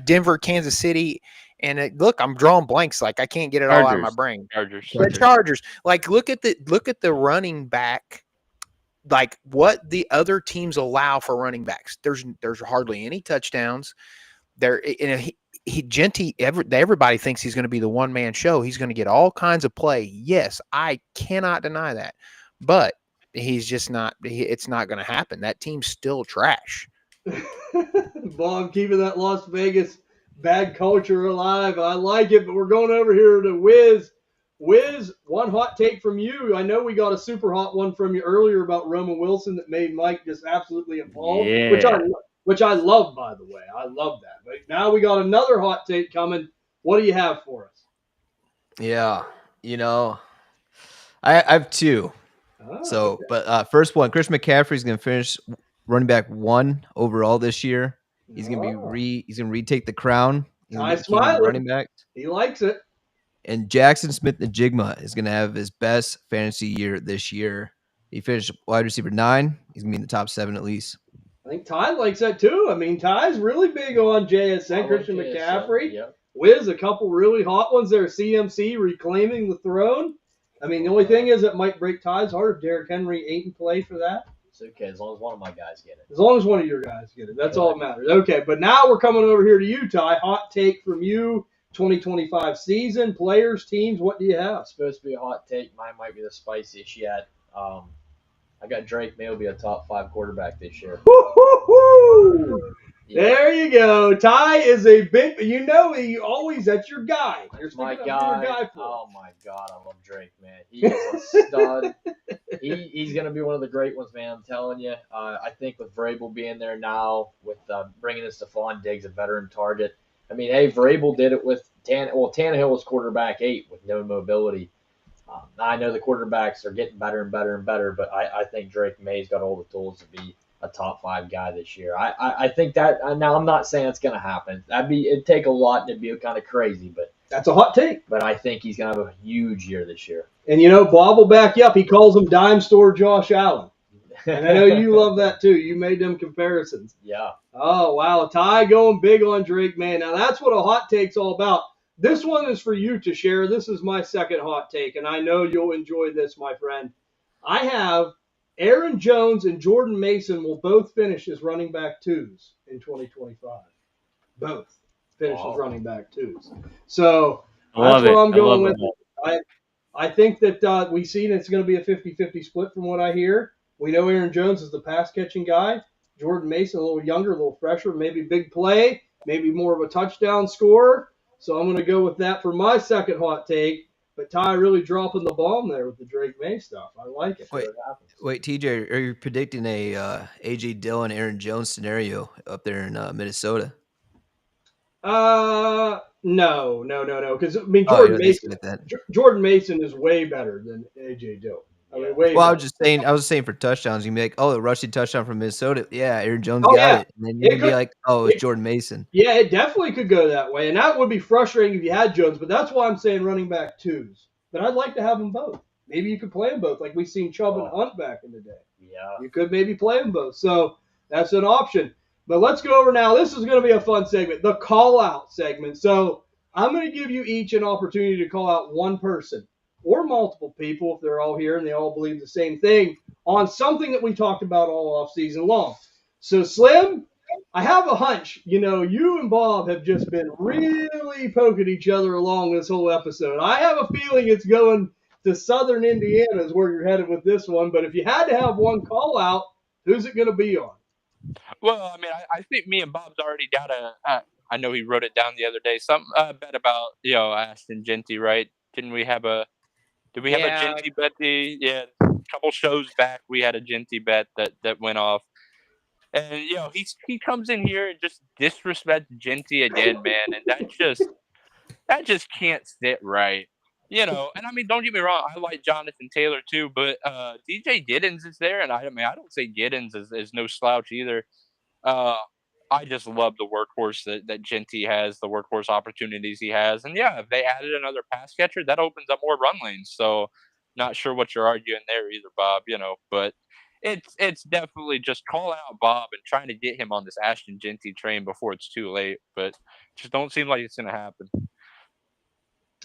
Denver, Kansas City? And look, I'm drawing blanks. I can't get it all out of my brain. The Chargers. Look at the running back. What the other teams allow for running backs. There's hardly any touchdowns. Genty, everybody thinks he's going to be the one-man show. He's going to get all kinds of play. Yes, I cannot deny that. But he's just not – it's not going to happen. That team's still trash. Bob, keeping that Las Vegas bad culture alive. I like it, but we're going over here to Wiz. Wiz, one hot take from you. I know we got a super hot one from you earlier about Roman Wilson that made Mike just absolutely appalled, which I love, by the way. I love that. But now we got another hot take coming. What do you have for us? Yeah, I have two. Okay. But first one, Chris McCaffrey's going to finish running back 1 overall this year. He's going to he's going to retake the crown. He's smiling. Running back. He likes it. And Jackson Smith-Njigba is going to have his best fantasy year this year. He finished wide receiver 9. He's going to be in the top 7 at least. I think Ty likes that too. I mean, Ty's really big on JSN, Christian McCaffrey. Yep. Wiz, a couple really hot ones there. CMC reclaiming the throne. I mean, the only thing is it might break Ty's heart if Derrick Henry ain't in play for that. It's okay, as long as one of my guys get it. As long as one of your guys get it. That's all that matters. Okay, but now we're coming over here to you, Ty. Hot take from you. 2025 season, players, teams, what do you have? It's supposed to be a hot take. Mine might be the spiciest yet. I got Drake May will be a top 5 quarterback this year. Woo-hoo-hoo! Yeah. There you go. Ty is a big, that's your guy. That's my guy. Oh my God, I love Drake, man. He is a stud. He's going to be one of the great ones, man. I'm telling you. I think with Vrabel being there now, with bringing in Stephon Diggs, a veteran target. I mean, hey, Vrabel did it with Tannehill was quarterback 8 with no mobility. I know the quarterbacks are getting better and better and better, but I think Drake May's got all the tools to be a top 5 guy this year. I think that now I'm not saying it's going to happen. It'd take a lot and it'd be kind of crazy, but that's a hot take. But I think he's going to have a huge year this year. And Bob will back you up. He calls him dime store Josh Allen. And I know you love that too. You made them comparisons. Yeah. Oh wow, Ty going big on Drake, man. Now that's what a hot take's all about. This one is for you to share. This is my second hot take, and I know you'll enjoy this, my friend. I have Aaron Jones and Jordan Mason will both finish as running back twos in 2025. Both finish as running back twos. So that's what I'm going with. I think that we've seen it's going to be a 50-50 split from what I hear. We know Aaron Jones is the pass-catching guy. Jordan Mason, a little younger, a little fresher, maybe big play, maybe more of a touchdown scorer. So I'm going to go with that for my second hot take. But Ty really dropping the bomb there with the Drake May stuff. I like it. Wait, TJ, are you predicting a A.J. Dillon, Aaron Jones scenario up there in Minnesota? No. Because I mean, Jordan Mason is way better than A.J. Dillon. I mean, way well, better. I was saying for touchdowns, you can be like, oh, the rushing touchdown from Minnesota. Yeah, Aaron Jones got it. And then you can be like, oh, it's Jordan Mason. Yeah, it definitely could go that way. And that would be frustrating if you had Jones, but that's why I'm saying running back twos. But I'd like to have them both. Maybe you could play them both, like we've seen Chubb and Hunt back in the day. Yeah. You could maybe play them both. So that's an option. But let's go over now. This is going to be a fun segment, the call-out segment. So I'm going to give you each an opportunity to call out one person or multiple people if they're all here and they all believe the same thing on something that we talked about all off season long. So Slim, I have a hunch, you and Bob have just been really poking each other along this whole episode. I have a feeling it's going to Southern Indiana is where you're headed with this one. But if you had to have one call out, who's it going to be on? Well, I mean, I think me and Bob's already got I know he wrote it down the other day. Some bet about Ashton Jeanty, right? Did we have a Jeanty bet? A couple shows back we had a Jeanty bet that went off. And he comes in here and just disrespects Jeanty again, man, and that just can't sit right. And I mean, don't get me wrong, I like Jonathan Taylor too, but DJ Giddens is there, and I don't say Giddens is no slouch either. I just love the workhorse that Jeanty has, the workhorse opportunities he has, and if they added another pass catcher, that opens up more run lanes. So, not sure what you're arguing there either, Bob. But it's definitely just call out Bob and trying to get him on this Ashton Jeanty train before it's too late. But just don't seem like it's going to happen.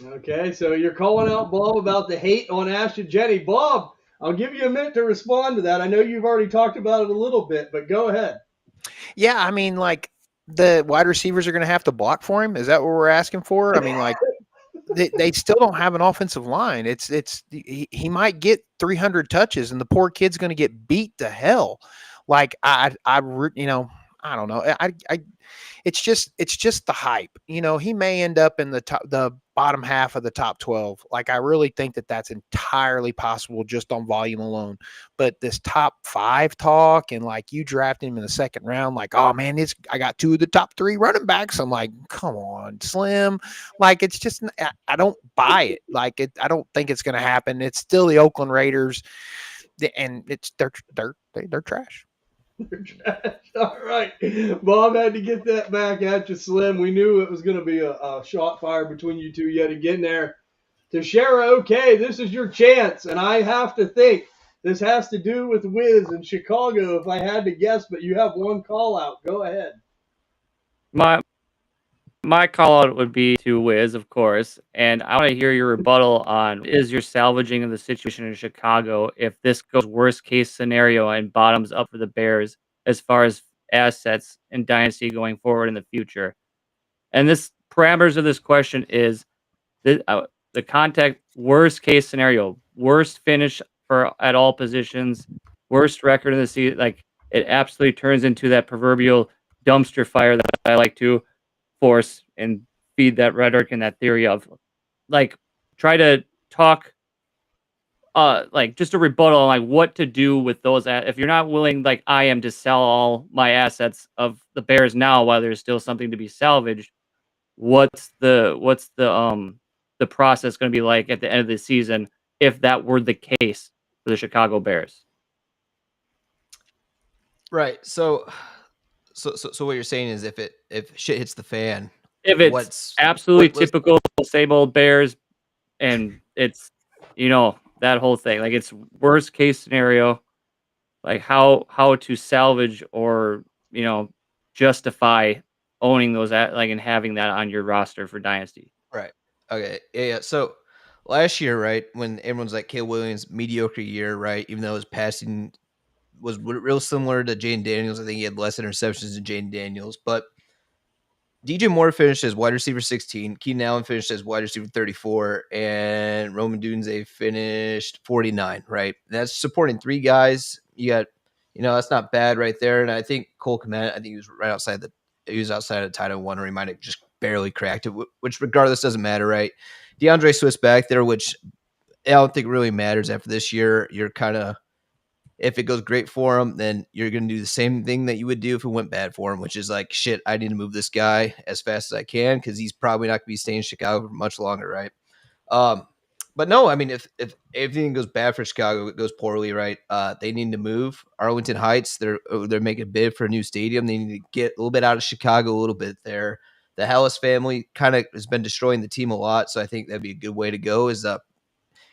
Okay, so you're calling out Bob about the hate on Ashton Jeanty. Bob, I'll give you a minute to respond to that. I know you've already talked about it a little bit, but go ahead. Yeah, I mean, like the wide receivers are going to have to block for him. Is that what we're asking for? I mean, like they still don't have an offensive line. He might get 300 touches, and the poor kid's going to get beat to hell. Like I don't know. It's just the hype. He may end up in the bottom half of the top 12. Like, I really think that that's entirely possible just on volume alone. But this top 5 talk and like you draft him in the second round, like, oh man, I got 2 of the top 3 running backs. I'm like, come on, Slim. Like, it's just, I don't buy it. Like, I don't think it's going to happen. It's still the Oakland Raiders, and they're trash. All right. Bob had to get that back at you, Slim. We knew it was going to be a shot fire between you two yet again there. Tashara, okay, this is your chance, and I have to think this has to do with Wiz in Chicago if I had to guess, but you have one call out. Go ahead. My call out would be to Wiz, of course, and I want to hear your rebuttal on is your salvaging of the situation in Chicago if this goes worst case scenario and bottoms up for the Bears as far as assets and dynasty going forward in the future. And this parameters of this question is the context worst case scenario, worst finish at all positions, worst record in the season. Like, it absolutely turns into that proverbial dumpster fire that I like to force and feed that rhetoric and that theory of, like, try to talk like just a rebuttal on like what to do with those if you're not willing, like I am, to sell all my assets of the Bears now while there's still something to be salvaged. What's the process going to be like at the end of the season if that were the case for the Chicago Bears? Right. So what you're saying is if shit hits the fan, if it's typical same old Bears, and it's that whole thing, like it's worst case scenario, like how to salvage or justify owning those and having that on your roster for dynasty. Right. Okay. Yeah. So last year, right, when everyone's like Caleb Williams, mediocre year, right, even though his passing was real similar to Jaden Daniels. I think he had less interceptions than Jaden Daniels, but DJ Moore finished as wide receiver 16. Keenan Allen finished as wide receiver 34, and Roman Dunze finished 49. Right, that's supporting 3 guys. You got, that's not bad right there. And I think Cole Kmet, I think he was right outside he was outside of title 1, or he might have just barely cracked it. Which regardless doesn't matter, right? DeAndre Swift's back there, which I don't think really matters after this year. You're kind of, if it goes great for him, then you're going to do the same thing that you would do if it went bad for him, which is like, shit, I need to move this guy as fast as I can because he's probably not going to be staying in Chicago for much longer, right? But no, I mean, if everything goes bad for Chicago, it goes poorly, right? They need to move. Arlington Heights, they're making a bid for a new stadium. They need to get a little bit out of Chicago a little bit there. The Hallis family kind of has been destroying the team a lot, so I think that'd be a good way to go is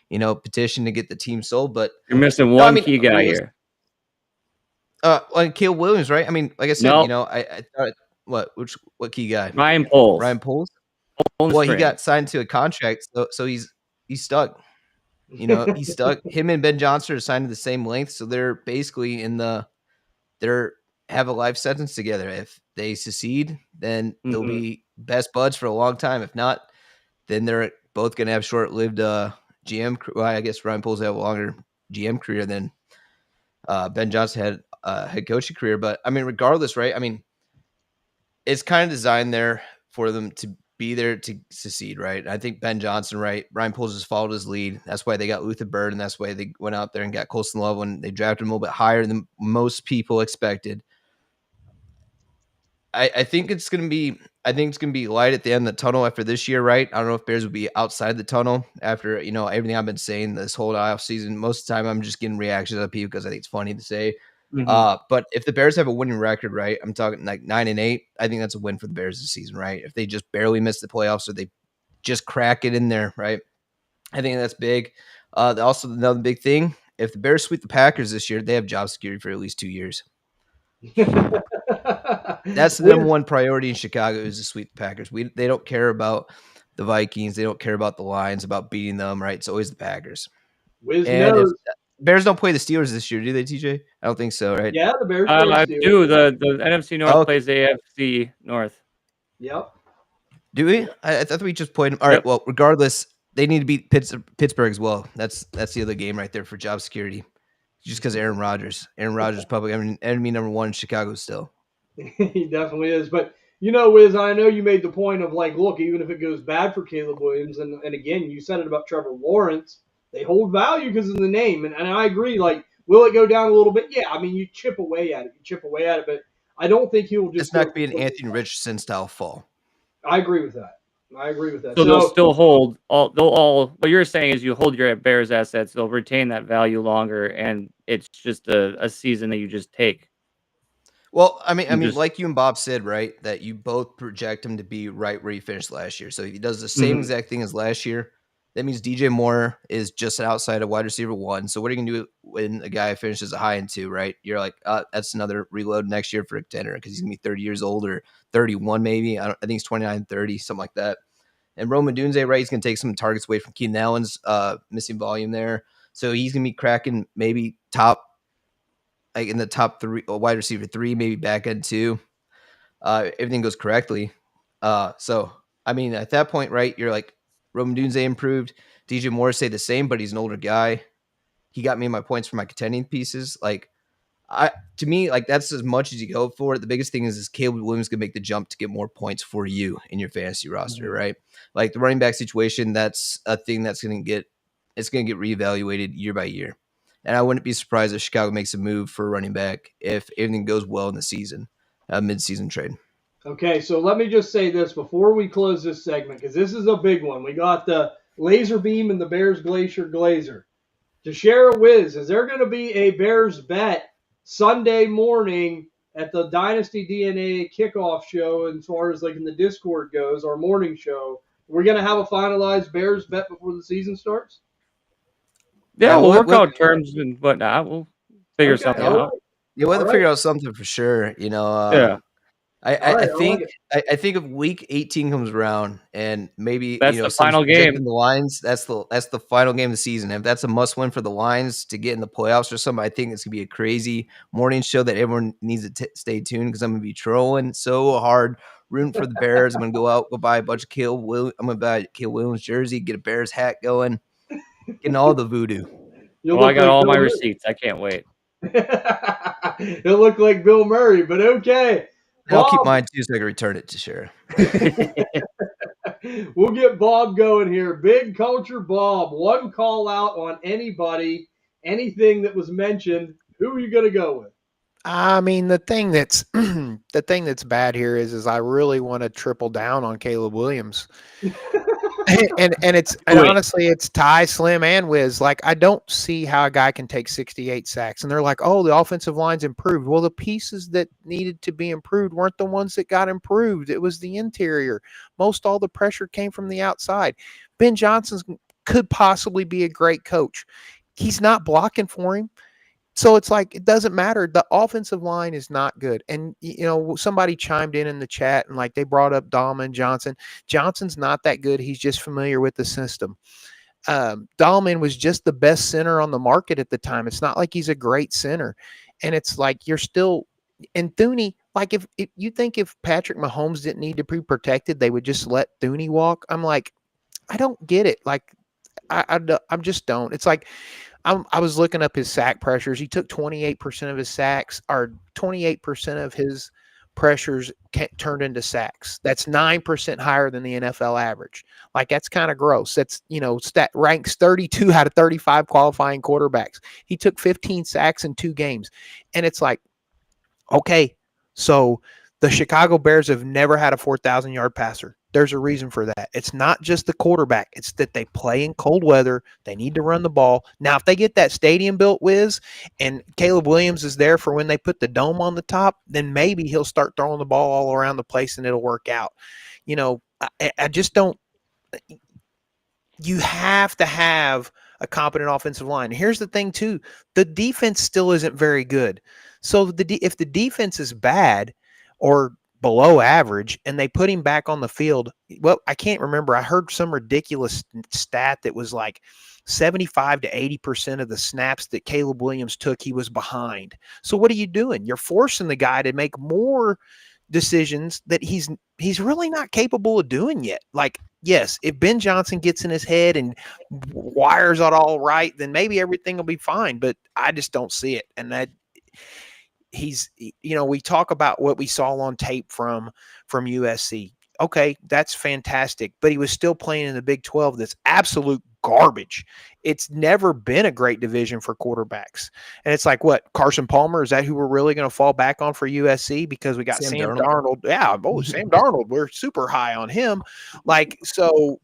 petition to get the team sold. But you're missing one key guy here. Like Caleb Williams, right? I mean, like I said, nope. I thought what key guy? Ryan Poles. Well, he got signed to a contract, so he's stuck. He's stuck. Him and Ben Johnson are signed to the same length, so they're basically have a life sentence together. If they succeed, then they'll be best buds for a long time. If not, then they're both gonna have short-lived GM. Well, I guess Ryan Poles have a longer GM career than Ben Johnson had a head coaching career. But I mean, regardless, right? I mean, it's kind of designed there for them to be there to succeed, right? I think Ben Johnson, right? Ryan Poles has followed his lead. That's why they got Luther Bird, and that's why they went out there and got Colston Love when they drafted him a little bit higher than most people expected. I think it's gonna be light at the end of the tunnel after this year, right? I don't know if Bears will be outside the tunnel after everything I've been saying this whole off season. Most of the time, I'm just getting reactions of people because I think it's funny to say. But if the Bears have a winning record, right? I'm talking like 9-8. I think that's a win for the Bears this season, right? If they just barely miss the playoffs or they just crack it in there, right? I think that's big. Also, another big thing: if the Bears sweep the Packers this year, they have job security for at least 2 years. That's the number one priority in Chicago is to sweep the Packers. They don't care about the Vikings. They don't care about the Lions, about beating them, right? It's always the Packers. Knows. Bears don't play the Steelers this year, do they, TJ? I don't think so, right? Yeah, the Bears play the Steelers. Do. The NFC North plays the AFC North. Yep. Do we? I thought we just played them. All right, well, regardless, they need to beat Pittsburgh as well. That's the other game right there for job security. Just because Aaron Rodgers. Probably enemy number 1 in Chicago still. He definitely is. But, Wiz, I know you made the point of, like, look, even if it goes bad for Caleb Williams, and again, you said it about Trevor Lawrence, they hold value because of the name. And I agree, like, will it go down a little bit? Yeah, I mean, you chip away at it. But I don't think he'll just – it's not going to be an Anthony Richardson style fall. I agree with that. So they'll still hold what you're saying is you hold your Bears assets, they'll retain that value longer, and it's just a season that you just take. Well, I mean, like you and Bob said, right, that you both project him to be right where he finished last year. So if he does the same exact thing as last year, that means DJ Moore is just outside of wide receiver 1. So what are you going to do when a guy finishes a high in 2, right? You're like, that's another reload next year for a contender because he's going to be 30 years old or 31 maybe. I think he's 29, 30, something like that. And Roman Dunze, right, he's going to take some targets away from Keenan Allen's missing volume there. So he's going to be cracking maybe in the top 3, wide receiver 3, maybe back end 2. Everything goes correctly. So, I mean, at that point, right, you're like, Roman Dunze improved. DJ Moore say the same, but he's an older guy. He got me my points for my contending pieces. Like, to me, like, that's as much as you go for it. The biggest thing is Caleb Williams going to make the jump to get more points for you in your fantasy roster, right? Like, the running back situation, that's a thing that's going to get reevaluated year by year. And I wouldn't be surprised if Chicago makes a move for a running back if everything goes well in the season, mid-season trade. Okay, so let me just say this before we close this segment, because this is a big one. We got the Laser Beam and the Bears Glacier Glazer. To share a whiz, is there going to be a Bears bet Sunday morning at the Dynasty DNA Kickoff show as far as like in the Discord goes, our morning show? We're going to have a finalized Bears bet before the season starts? Yeah, we'll work out terms and whatnot. We'll figure something out. Yeah, we'll have to figure out something for sure. Yeah. I think like I think if week 18 comes around and maybe That's the final game. The Lions, that's the final game of the season. If that's a must win for the Lions to get in the playoffs or something, I think it's gonna be a crazy morning show that everyone needs to stay tuned because I'm gonna be trolling so hard, rooting for the Bears. I'm gonna go buy a bunch of I'm gonna buy a Caleb Williams jersey, get a Bears hat going, getting all the voodoo. You'll Well, I look got like all Bill my Murray. receipts. I can't wait. He'll look like Bill Murray, but okay. And I'll keep Bob, mine too so I can return it to Shara. we'll get Bob going here. Big culture Bob. One call out on anybody, anything that was mentioned. Who are you going to go with? I mean, the thing that's the thing that's bad here is I really want to triple down on Caleb Williams. and honestly, it's Ty, Slim, and Wiz. Like, I don't see how a guy can take 68 sacks. And they're like, oh, the offensive line's improved. Well, the pieces that needed to be improved weren't the ones that got improved. It was the interior. Most all the pressure came from the outside. Ben Johnson could possibly be a great coach. He's not blocking for him. So it's like, it doesn't matter. The offensive line is not good. And, somebody chimed in the chat and like they brought up Dahlman Johnson. Johnson's not that good. He's just familiar with the system. Dahlman was just the best center on the market at the time. It's not like he's a great center. And it's like, you're still, and Thuney, like if you think if Patrick Mahomes didn't need to be protected, they would just let Thuney walk. I'm like, I don't get it. Like, I just don't. It's like, I was looking up his sack pressures. He took 28% of his sacks, or 28% of his pressures turned into sacks. That's 9% higher than the NFL average. Like, that's kind of gross. That's, stat ranks 32 out of 35 qualifying quarterbacks. He took 15 sacks in 2 games. And it's like, okay, so the Chicago Bears have never had a 4,000-yard passer. There's a reason for that. It's not just the quarterback. It's that they play in cold weather. They need to run the ball. Now, if they get that stadium built, Wiz, and Caleb Williams is there for when they put the dome on the top, then maybe he'll start throwing the ball all around the place and it'll work out. I just don't – you have to have a competent offensive line. Here's the thing, too. The defense still isn't very good. So if the defense is bad or – below average and they put him back on the field, well, I can't remember. I heard some ridiculous stat that was like 75 to 80% of the snaps that Caleb Williams took, he was behind. So what are you doing? You're forcing the guy to make more decisions that he's really not capable of doing yet. Like, yes, if Ben Johnson gets in his head and wires it all right, then maybe everything will be fine, but I just don't see it. And that we talk about what we saw on tape from USC. Okay, that's fantastic, but he was still playing in the Big 12. That's absolute garbage. It's never been a great division for quarterbacks. And it's like, what, Carson Palmer, is that who we're really going to fall back on for USC because we got Sam Darnold? Yeah, Sam Darnold, we're super high on him. Like, so,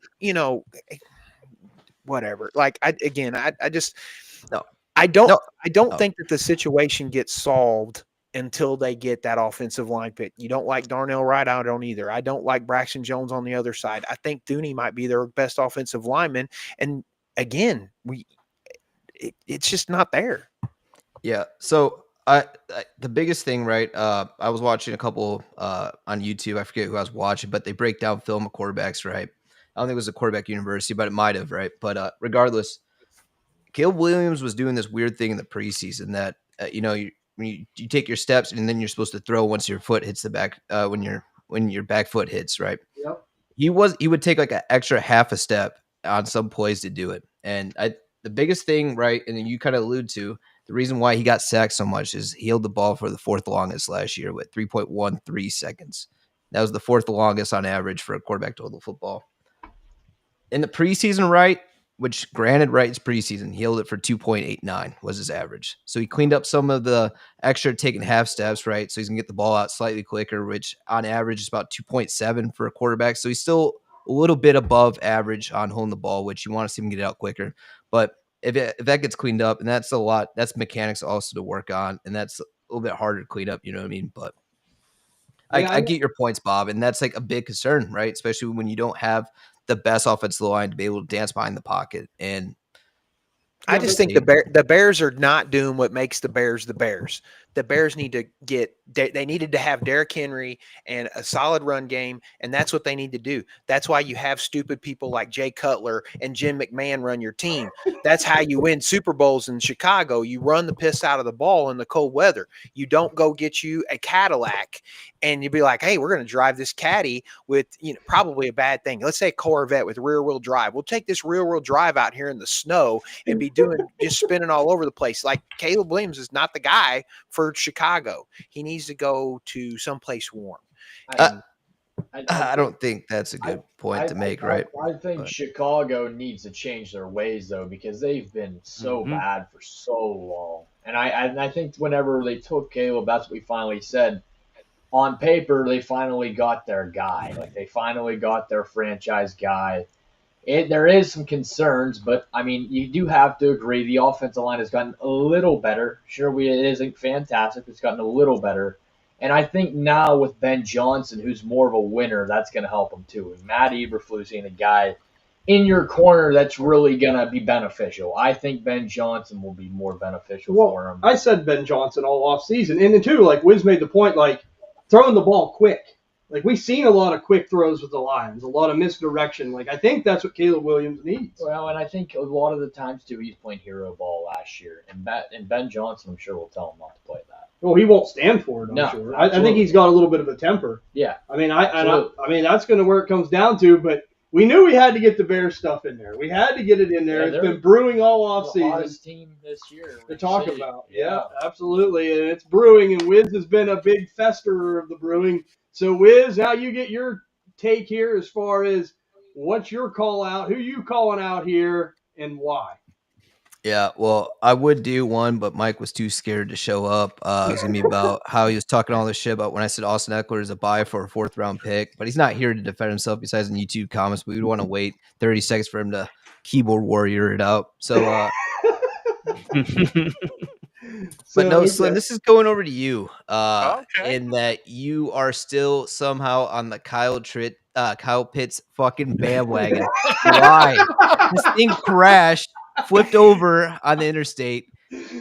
whatever. Like, I just no. I don't think that the situation gets solved until they get that offensive line pick. You don't like Darnell Wright? I don't either. I don't like Braxton Jones on the other side. I think Thuney might be their best offensive lineman. And again, it's just not there. Yeah. So the biggest thing, right? I was watching a couple on YouTube. I forget who I was watching, but they break down film of quarterbacks, right? I don't think it was a quarterback university, but it might have, right? But regardless, Caleb Williams was doing this weird thing in the preseason that, when you take your steps and then you're supposed to throw once your foot hits the back, when your back foot hits, right? Yep. He would take like an extra half a step on some plays to do it. And the biggest thing, right, and then you kind of allude to, the reason why he got sacked so much is he held the ball for the 4th longest last year with 3.13 seconds. That was the 4th longest on average for a quarterback to hold the football. In the preseason, right, which granted, right, it's preseason, he held it for 2.89 was his average. So he cleaned up some of the extra taking half steps, right? So he's going to get the ball out slightly quicker, which on average is about 2.7 for a quarterback. So he's still a little bit above average on holding the ball, which you want to see him get it out quicker. But if that gets cleaned up, and that's a lot, that's mechanics also to work on, and that's a little bit harder to clean up, you know what I mean? But I get your points, Bob, and that's like a big concern, right? Especially when you don't have the best offensive line to be able to dance behind the pocket. And I just think the Bears are not doing what makes the Bears the Bears. the Bears need to they needed to have Derrick Henry and a solid run game, and that's what they need to do. That's why you have stupid people like Jay Cutler and Jim McMahon run your team. That's how you win Super Bowls in Chicago. You run the piss out of the ball in the cold weather. You don't go get you a Cadillac and you be like, hey, we're going to drive this caddy with, probably a bad thing. Let's say a Corvette with rear wheel drive. We'll take this rear wheel drive out here in the snow and be just spinning all over the place. Like Caleb Williams is not the guy for Chicago. He needs to go to someplace warm. I don't think that's a good point to make, right? I think Chicago needs to change their ways, though, because they've been so bad for so long. And I think whenever they took Caleb, that's what we finally said. On paper, they finally got their guy. Like, they finally got their franchise guy. There is some concerns, but, I mean, you do have to agree the offensive line has gotten a little better. Sure, it isn't fantastic. It's gotten a little better. And I think now with Ben Johnson, who's more of a winner, that's going to help him too. And Matt Eberflus being a guy in your corner that's really going to be beneficial. I think Ben Johnson will be more beneficial for him. I said Ben Johnson all off season. And then too, like Wiz made the point, like throwing the ball quick. Like we've seen a lot of quick throws with the Lions, a lot of misdirection. Like I think that's what Caleb Williams needs. Well, and I think a lot of the times too, he's playing hero ball last year. And Ben Johnson, I'm sure, will tell him not to play that. Well, he won't stand for it, I'm sure. I think he's got a little bit of a temper. Yeah. I mean, I mean that's going to where it comes down to, but we knew we had to get the Bears stuff in there. We had to get it in there. It's been brewing all off season. The hottest team this year to talk about. Yeah, absolutely. And it's brewing, and Wiz has been a big festerer of the brewing. So, Wiz, now you get your take here as far as what's your call out, who you calling out here, and why. Yeah, well, I would do one, but Mike was too scared to show up. It was going to be about how he was talking all this shit about when I said Austin Eckler is a buy for a 4th-round pick, but he's not here to defend himself besides in YouTube comments, but we would want to wait 30 seconds for him to keyboard warrior it out. So, but no, Slim, this is going over to you in that you are still somehow on the Kyle Pitts fucking bandwagon. Why? This thing crashed. Flipped over on the interstate,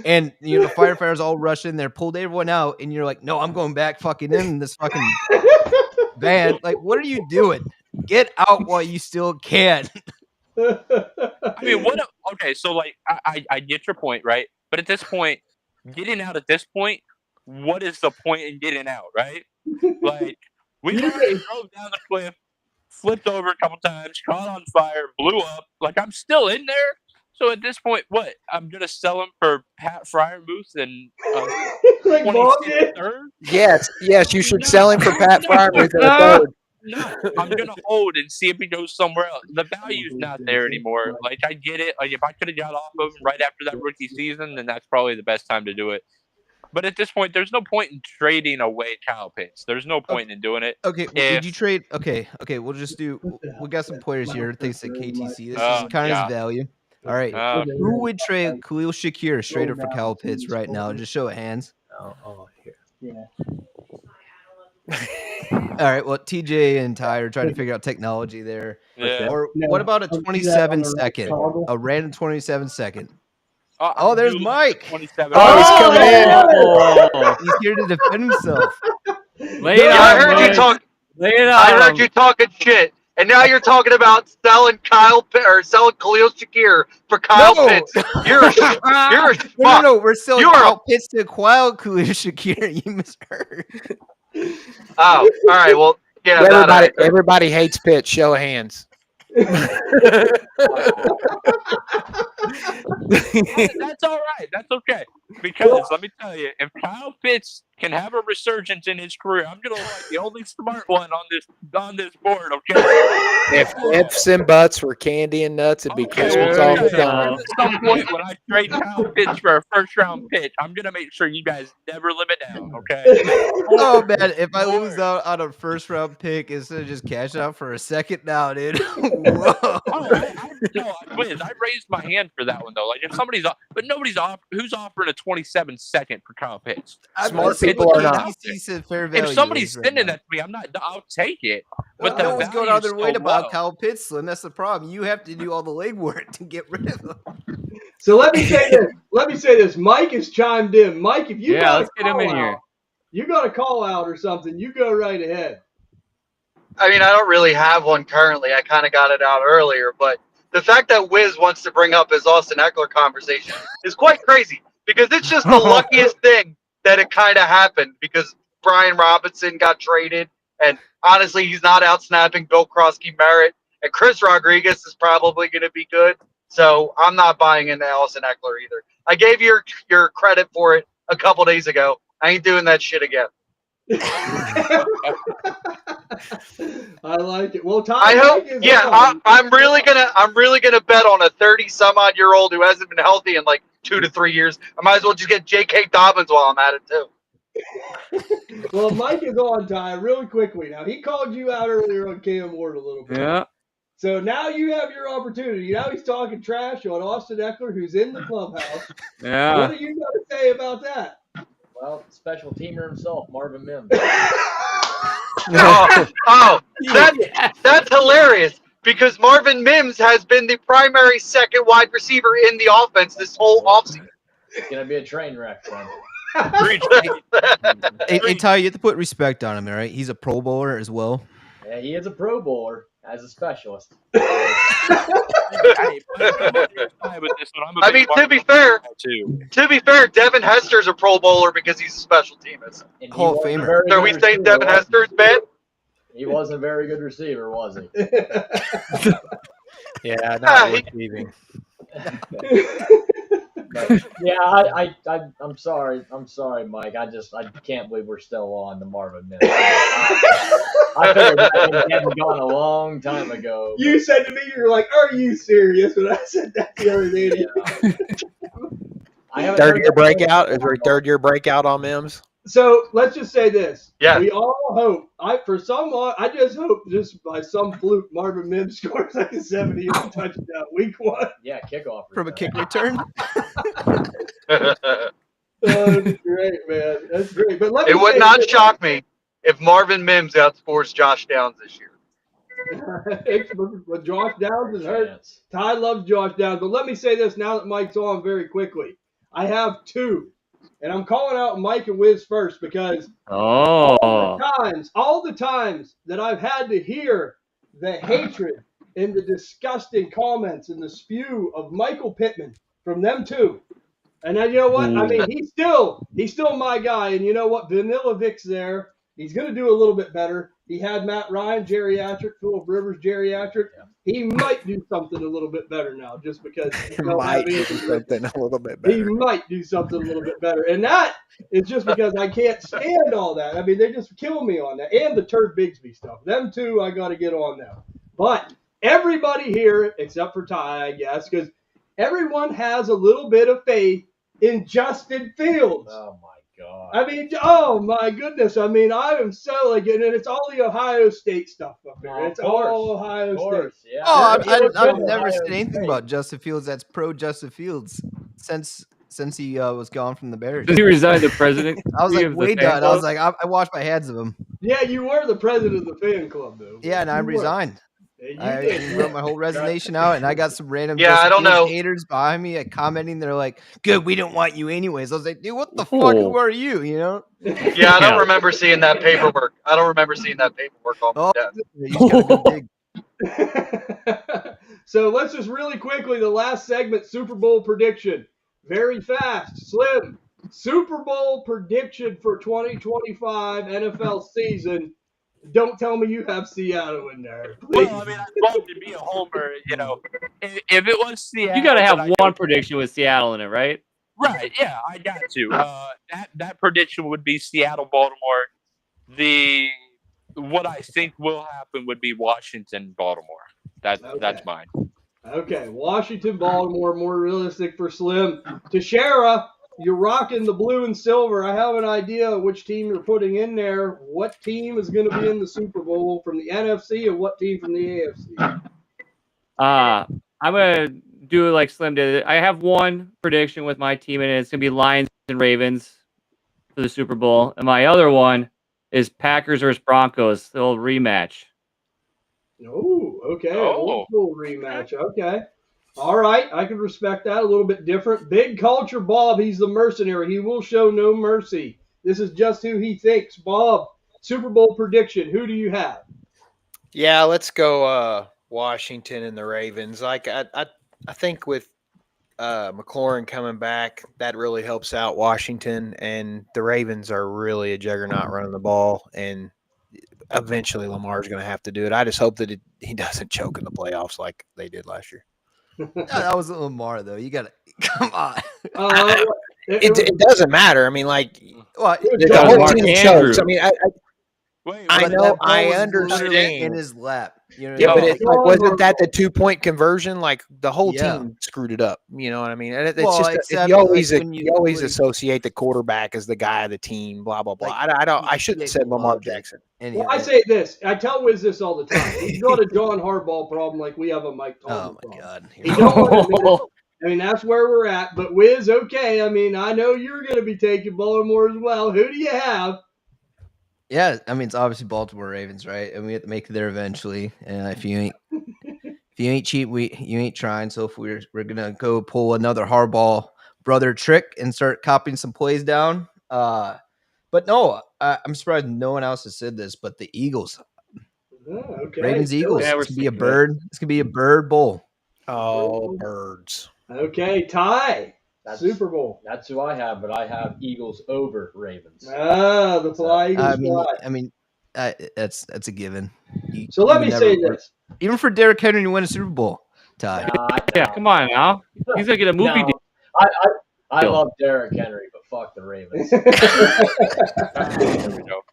and the firefighters all rushed in there, pulled everyone out, and you're like, "No, I'm going back, fucking in this fucking van." Like, what are you doing? Get out while you still can. I mean, okay, so like, I get your point, right? But at this point, getting out at this point, what is the point in getting out, right? Like, we already drove down the cliff, flipped over a couple times, caught on fire, blew up. Like, I'm still in there. So at this point, what? I'm going to sell him for Pat Fryermuth and like 23rd? Yes, you should sell him for Pat Fryermuth and a 3rd. No, I'm going to hold and see if he goes somewhere else. The value's not there anymore. Like, I get it. Like, if I could have got off of him right after that rookie season, then that's probably the best time to do it. But at this point, there's no point in trading away Kyle Pitts. There's no point in doing it. Okay, did you trade? Okay, we'll just do. We got some players here. Thanks to KTC. This is kind of his value. All right. Who would trade Khalil Shakir straight up for Kyle Pitts right now? Just show of hands. Here. Yeah. All right. Well, TJ and Ty are trying to figure out technology there. Yeah. Or what about a 27-second? A random 27-second. There's Mike. 27. Oh, he's coming in. He's here to defend himself. I heard you talk. I heard you talking shit. And now you're talking about selling Khalil Shakir for Kyle Pitts. You're a schmuck. No, we're selling Kyle Pitts to acquire Khalil Shakir. You misheard. Oh, all right. Well, yeah. Everybody hates Pitts. Show of hands. That's all right. That's okay. Because let me tell you, if Kyle Pitts can have a resurgence in his career, I'm gonna like the only smart one on this board. Okay. If ifs and buts were candy and nuts, it'd be Christmas all the time. At some point, when I trade Kyle Pitts for a 1st-round pick, I'm gonna make sure you guys never live it down. Okay. Oh man, if I lose out on a 1st-round pick instead of just cash out for a 2nd now, dude. Whoa. I raised my hand for that one though. Like if somebody's but nobody's who's offering a 27-second for Kyle Pitts. Smart people are not. If somebody's sending that to me, I'll take it. But no one's going out of their way about Kyle Pitts, Slim. That's the problem. You have to do all the legwork to get rid of him. So let me say this. Mike has chimed in. Mike, if you got let's get him in here. You got a call out or something, you go right ahead. I mean, I don't really have one currently. I kind of got it out earlier, but the fact that Wiz wants to bring up his Austin Eckler conversation is quite crazy because it's just the luckiest thing that it kind of happened because Brian Robinson got traded, and honestly, he's not out snapping Bill Krosky Merritt, and Chris Rodriguez is probably going to be good. So I'm not buying into Austin Eckler either. I gave your credit for it a couple days ago. I ain't doing that shit again. I like it. Well, Ty, I hope. Yeah, I'm really gonna bet on a 30-some-odd-year-old who hasn't been healthy in like 2 to 3 years. I might as well just get J.K. Dobbins while I'm at it too. Well, Mike is on, Ty, really quickly. Now he called you out earlier on Cam Ward a little bit. Yeah. So now you have your opportunity. Now he's talking trash on Austin Eckler, who's in the clubhouse. Yeah. What do you got to say about that? Well, special teamer himself, Marvin Mims. That's hilarious because Marvin Mims has been the primary second wide receiver in the offense this whole offseason. It's gonna be a train wreck, son. Hey, Ty, you have to put respect on him, all right? He's a Pro Bowler as well. Yeah, he is a Pro Bowler as a specialist. I mean, to be fair, Devin Hester's a Pro Bowler because he's a special teamist. Hall of Famer. So we say Devin Hester's bad? He wasn't a very good receiver, was he? Yeah, not receiving. Yeah, I'm sorry. I'm sorry, Mike. I can't believe we're still on the Marvin Mims. I figured that had gone a long time ago. You said to me, you're like, "Are you serious?" When I said that the other day. Yeah. Third year breakout? Is there a third year breakout on Mims? So let's just say this. Yeah. We all hope. I just hope just by some fluke Marvin Mims scores like a 70-yard touchdown week 1. Yeah, kickoff. From a kick return? That's great, man. That's great. But let me It would not shock me if Marvin Mims outscores Josh Downs this year. But Josh Downs is hurt. Ty loves Josh Downs. But let me say this now that Mike's on very quickly. I have 2. And I'm calling out Mike and Wiz first because all the times that I've had to hear the hatred and the disgusting comments and the spew of Michael Pittman from them 2. And then you know what? I mean, he's still my guy. And you know what? Vanilla Vic's there. He's going to do a little bit better. He had Matt Ryan, geriatric, Phillip Rivers, geriatric. Yeah. He might do something a little bit better now just because he might do something a little bit better. He might do something a little bit better. And that is just because I can't stand all that. I mean, they just kill me on that. And the Turd Bigsby stuff. Them 2, I got to get on now. But everybody here, except for Ty, I guess, because everyone has a little bit of faith in Justin Fields. Oh, my God. I mean, oh my goodness. I mean, I am so like, and it's all the Ohio State stuff up there. It's all Ohio State. Yeah. Oh, I've never said anything about Justin Fields that's pro Justin Fields since he was gone from the Bears. He resigned the president. I was like, way done. I was like, I washed my hands of him. Yeah, you were the president of the fan club, though. Yeah, and I resigned. I wrote my whole resignation out, and I got some random haters behind me commenting. They're like, "Good, we don't want you anyways." I was like, "Dude, what the fuck? Who are you?" You know? Yeah, I don't remember seeing that paperwork. So let's just really quickly, the last segment, Super Bowl prediction. Very fast, Slim. Super Bowl prediction for 2025 NFL season. Don't tell me you have Seattle in there. Please. Well, I mean, I'd love to be a homer, you know. If it was Seattle, you got to have one prediction with Seattle in it, right? Right. Yeah, I got to. That prediction would be Seattle, Baltimore. What I think will happen would be Washington, Baltimore. That's mine. Okay, Washington, Baltimore, more realistic for Slim. Teixeira. You're rocking the blue and silver. I have an idea of which team you're putting in there. What team is going to be in the Super Bowl from the NFC and what team from the AFC? I'm going to do like Slim did. I have one prediction with my team, and it's going to be Lions and Ravens for the Super Bowl. And my other one is Packers versus Broncos, the old rematch. Oh, okay. Old school rematch. Okay. All right, I can respect that. A little bit different. Big culture, Bob. He's the mercenary. He will show no mercy. This is just who he thinks. Bob, Super Bowl prediction. Who do you have? Yeah, let's go Washington and the Ravens. Like I think with McLaurin coming back, that really helps out Washington, and the Ravens are really a juggernaut running the ball, and eventually Lamar's going to have to do it. I just hope that he doesn't choke in the playoffs like they did last year. No, that was Lamar, though. You got to come on. It doesn't matter. I mean, like, Well, the whole team chokes. I mean, I know, I understand. In his lap. You know, yeah, but it's like, wasn't that the 2-point conversion? Like the whole team screwed it up. You know what I mean? It's you always associate the quarterback as the guy of the team. Blah blah blah. Like, I shouldn't have said Lamar Jackson. Well, I say this. I tell Wiz this all the time. He's got a John Harbaugh problem, like we have a Mike Tomlin problem. God! I mean, that's where we're at. But Wiz, okay. I mean, I know you're going to be taking Baltimore as well. Who do you have? Yeah, I mean, it's obviously Baltimore Ravens, right? And we have to make it there eventually. And if you ain't cheap, you ain't trying. So if we're gonna go pull another Harbaugh brother trick and start copying some plays down. But no, I'm surprised no one else has said this. But the Eagles, okay, Ravens Eagles, it's gonna be a bird. It's gonna be a bird bowl. Oh, birds. Okay, Ty. Super Bowl. That's who I have, but I have Eagles over Ravens. Ah, the fly Eagles fly. I mean, that's a given. So let me say this: even for Derrick Henry to win a Super Bowl, Ty. Yeah, come on now. He's gonna get a movie. I love Derrick Henry, but fuck the Ravens.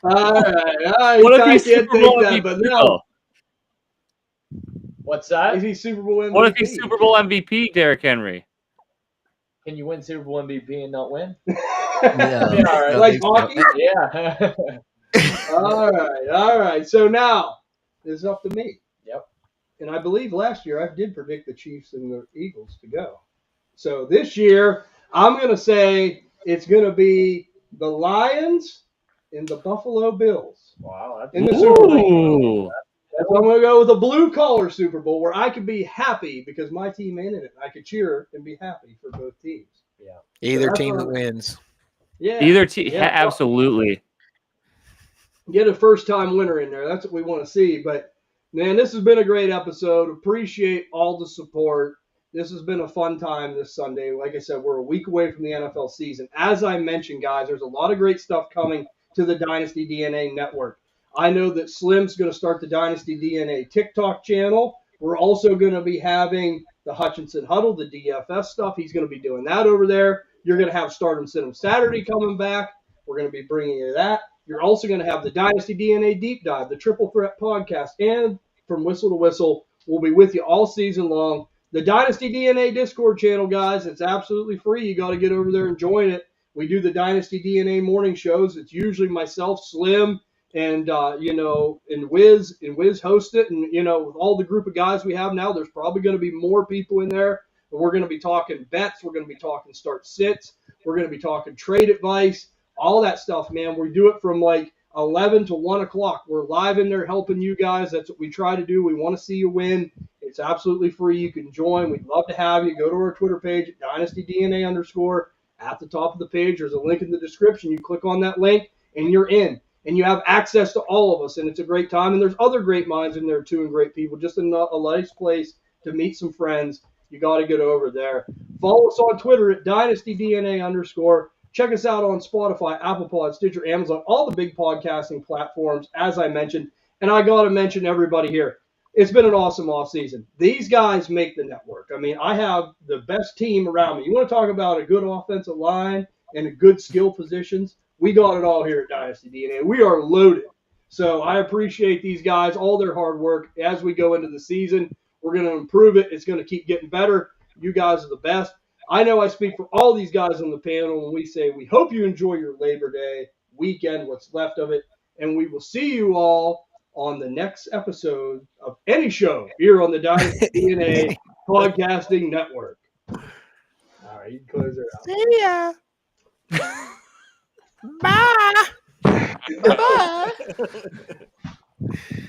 All right. What if he's Super Bowl MVP? No. What's that? Is he Super Bowl MVP? What if he's Super Bowl MVP, Derrick Henry? Can you win Super Bowl MVP and not win? Yeah, all right. Like hockey? Yeah. All right. So now it's up to me. Yep. And I believe last year I did predict the Chiefs and the Eagles to go. So this year I'm going to say it's going to be the Lions and the Buffalo Bills. Wow. In the Super Bowl. So I'm going to go with a blue-collar Super Bowl where I could be happy because my team ain't in it. I could cheer and be happy for both teams. Yeah. Either team that wins. Yeah. Either team. Yeah, absolutely. Get a first-time winner in there. That's what we want to see. But, man, this has been a great episode. Appreciate all the support. This has been a fun time this Sunday. Like I said, we're a week away from the NFL season. As I mentioned, guys, there's a lot of great stuff coming to the Dynasty DNA Network. I know that Slim's going to start the Dynasty DNA TikTok channel. We're also going to be having the Hutchinson Huddle, the DFS stuff. He's going to be doing that over there. You're going to have Stardom Sit-'em Saturday coming back. We're going to be bringing you that. You're also going to have the Dynasty DNA Deep Dive, the Triple Threat Podcast, and From Whistle to Whistle. We'll be with you all season long. The Dynasty DNA Discord channel, guys, it's absolutely free. You got to get over there and join it. We do the Dynasty DNA morning shows. It's usually myself, Slim, and Wiz host it, and with all the group of guys we have now, there's probably going to be more people in there. But we're going to be talking bets, we're going to be talking start sits, we're going to be talking trade advice, all that stuff, man. We do it from like 11 to 1 o'clock. We're live in there helping you guys. That's what we try to do. We want to see you win. It's absolutely free. You can join. We'd love to have you. Go to our Twitter page at DynastyDNA_. At the top of the page, there's a link in the description. You click on that link, and you're in. And you have access to all of us, and it's a great time. And there's other great minds in there, too, and great people. Just a nice place to meet some friends. You got to get over there. Follow us on Twitter at DynastyDNA_. Check us out on Spotify, Apple Pod, Stitcher, Amazon, all the big podcasting platforms, as I mentioned. And I got to mention everybody here. It's been an awesome offseason. These guys make the network. I mean, I have the best team around me. You want to talk about a good offensive line and a good skill positions? We got it all here at Dynasty DNA. We are loaded. So I appreciate these guys, all their hard work. As we go into the season, we're going to improve it. It's going to keep getting better. You guys are the best. I know I speak for all these guys on the panel when we say we hope you enjoy your Labor Day weekend, what's left of it, and we will see you all on the next episode of any show here on the Dynasty DNA Podcasting Network. All right, you can close her out. See ya. Bye. Bye.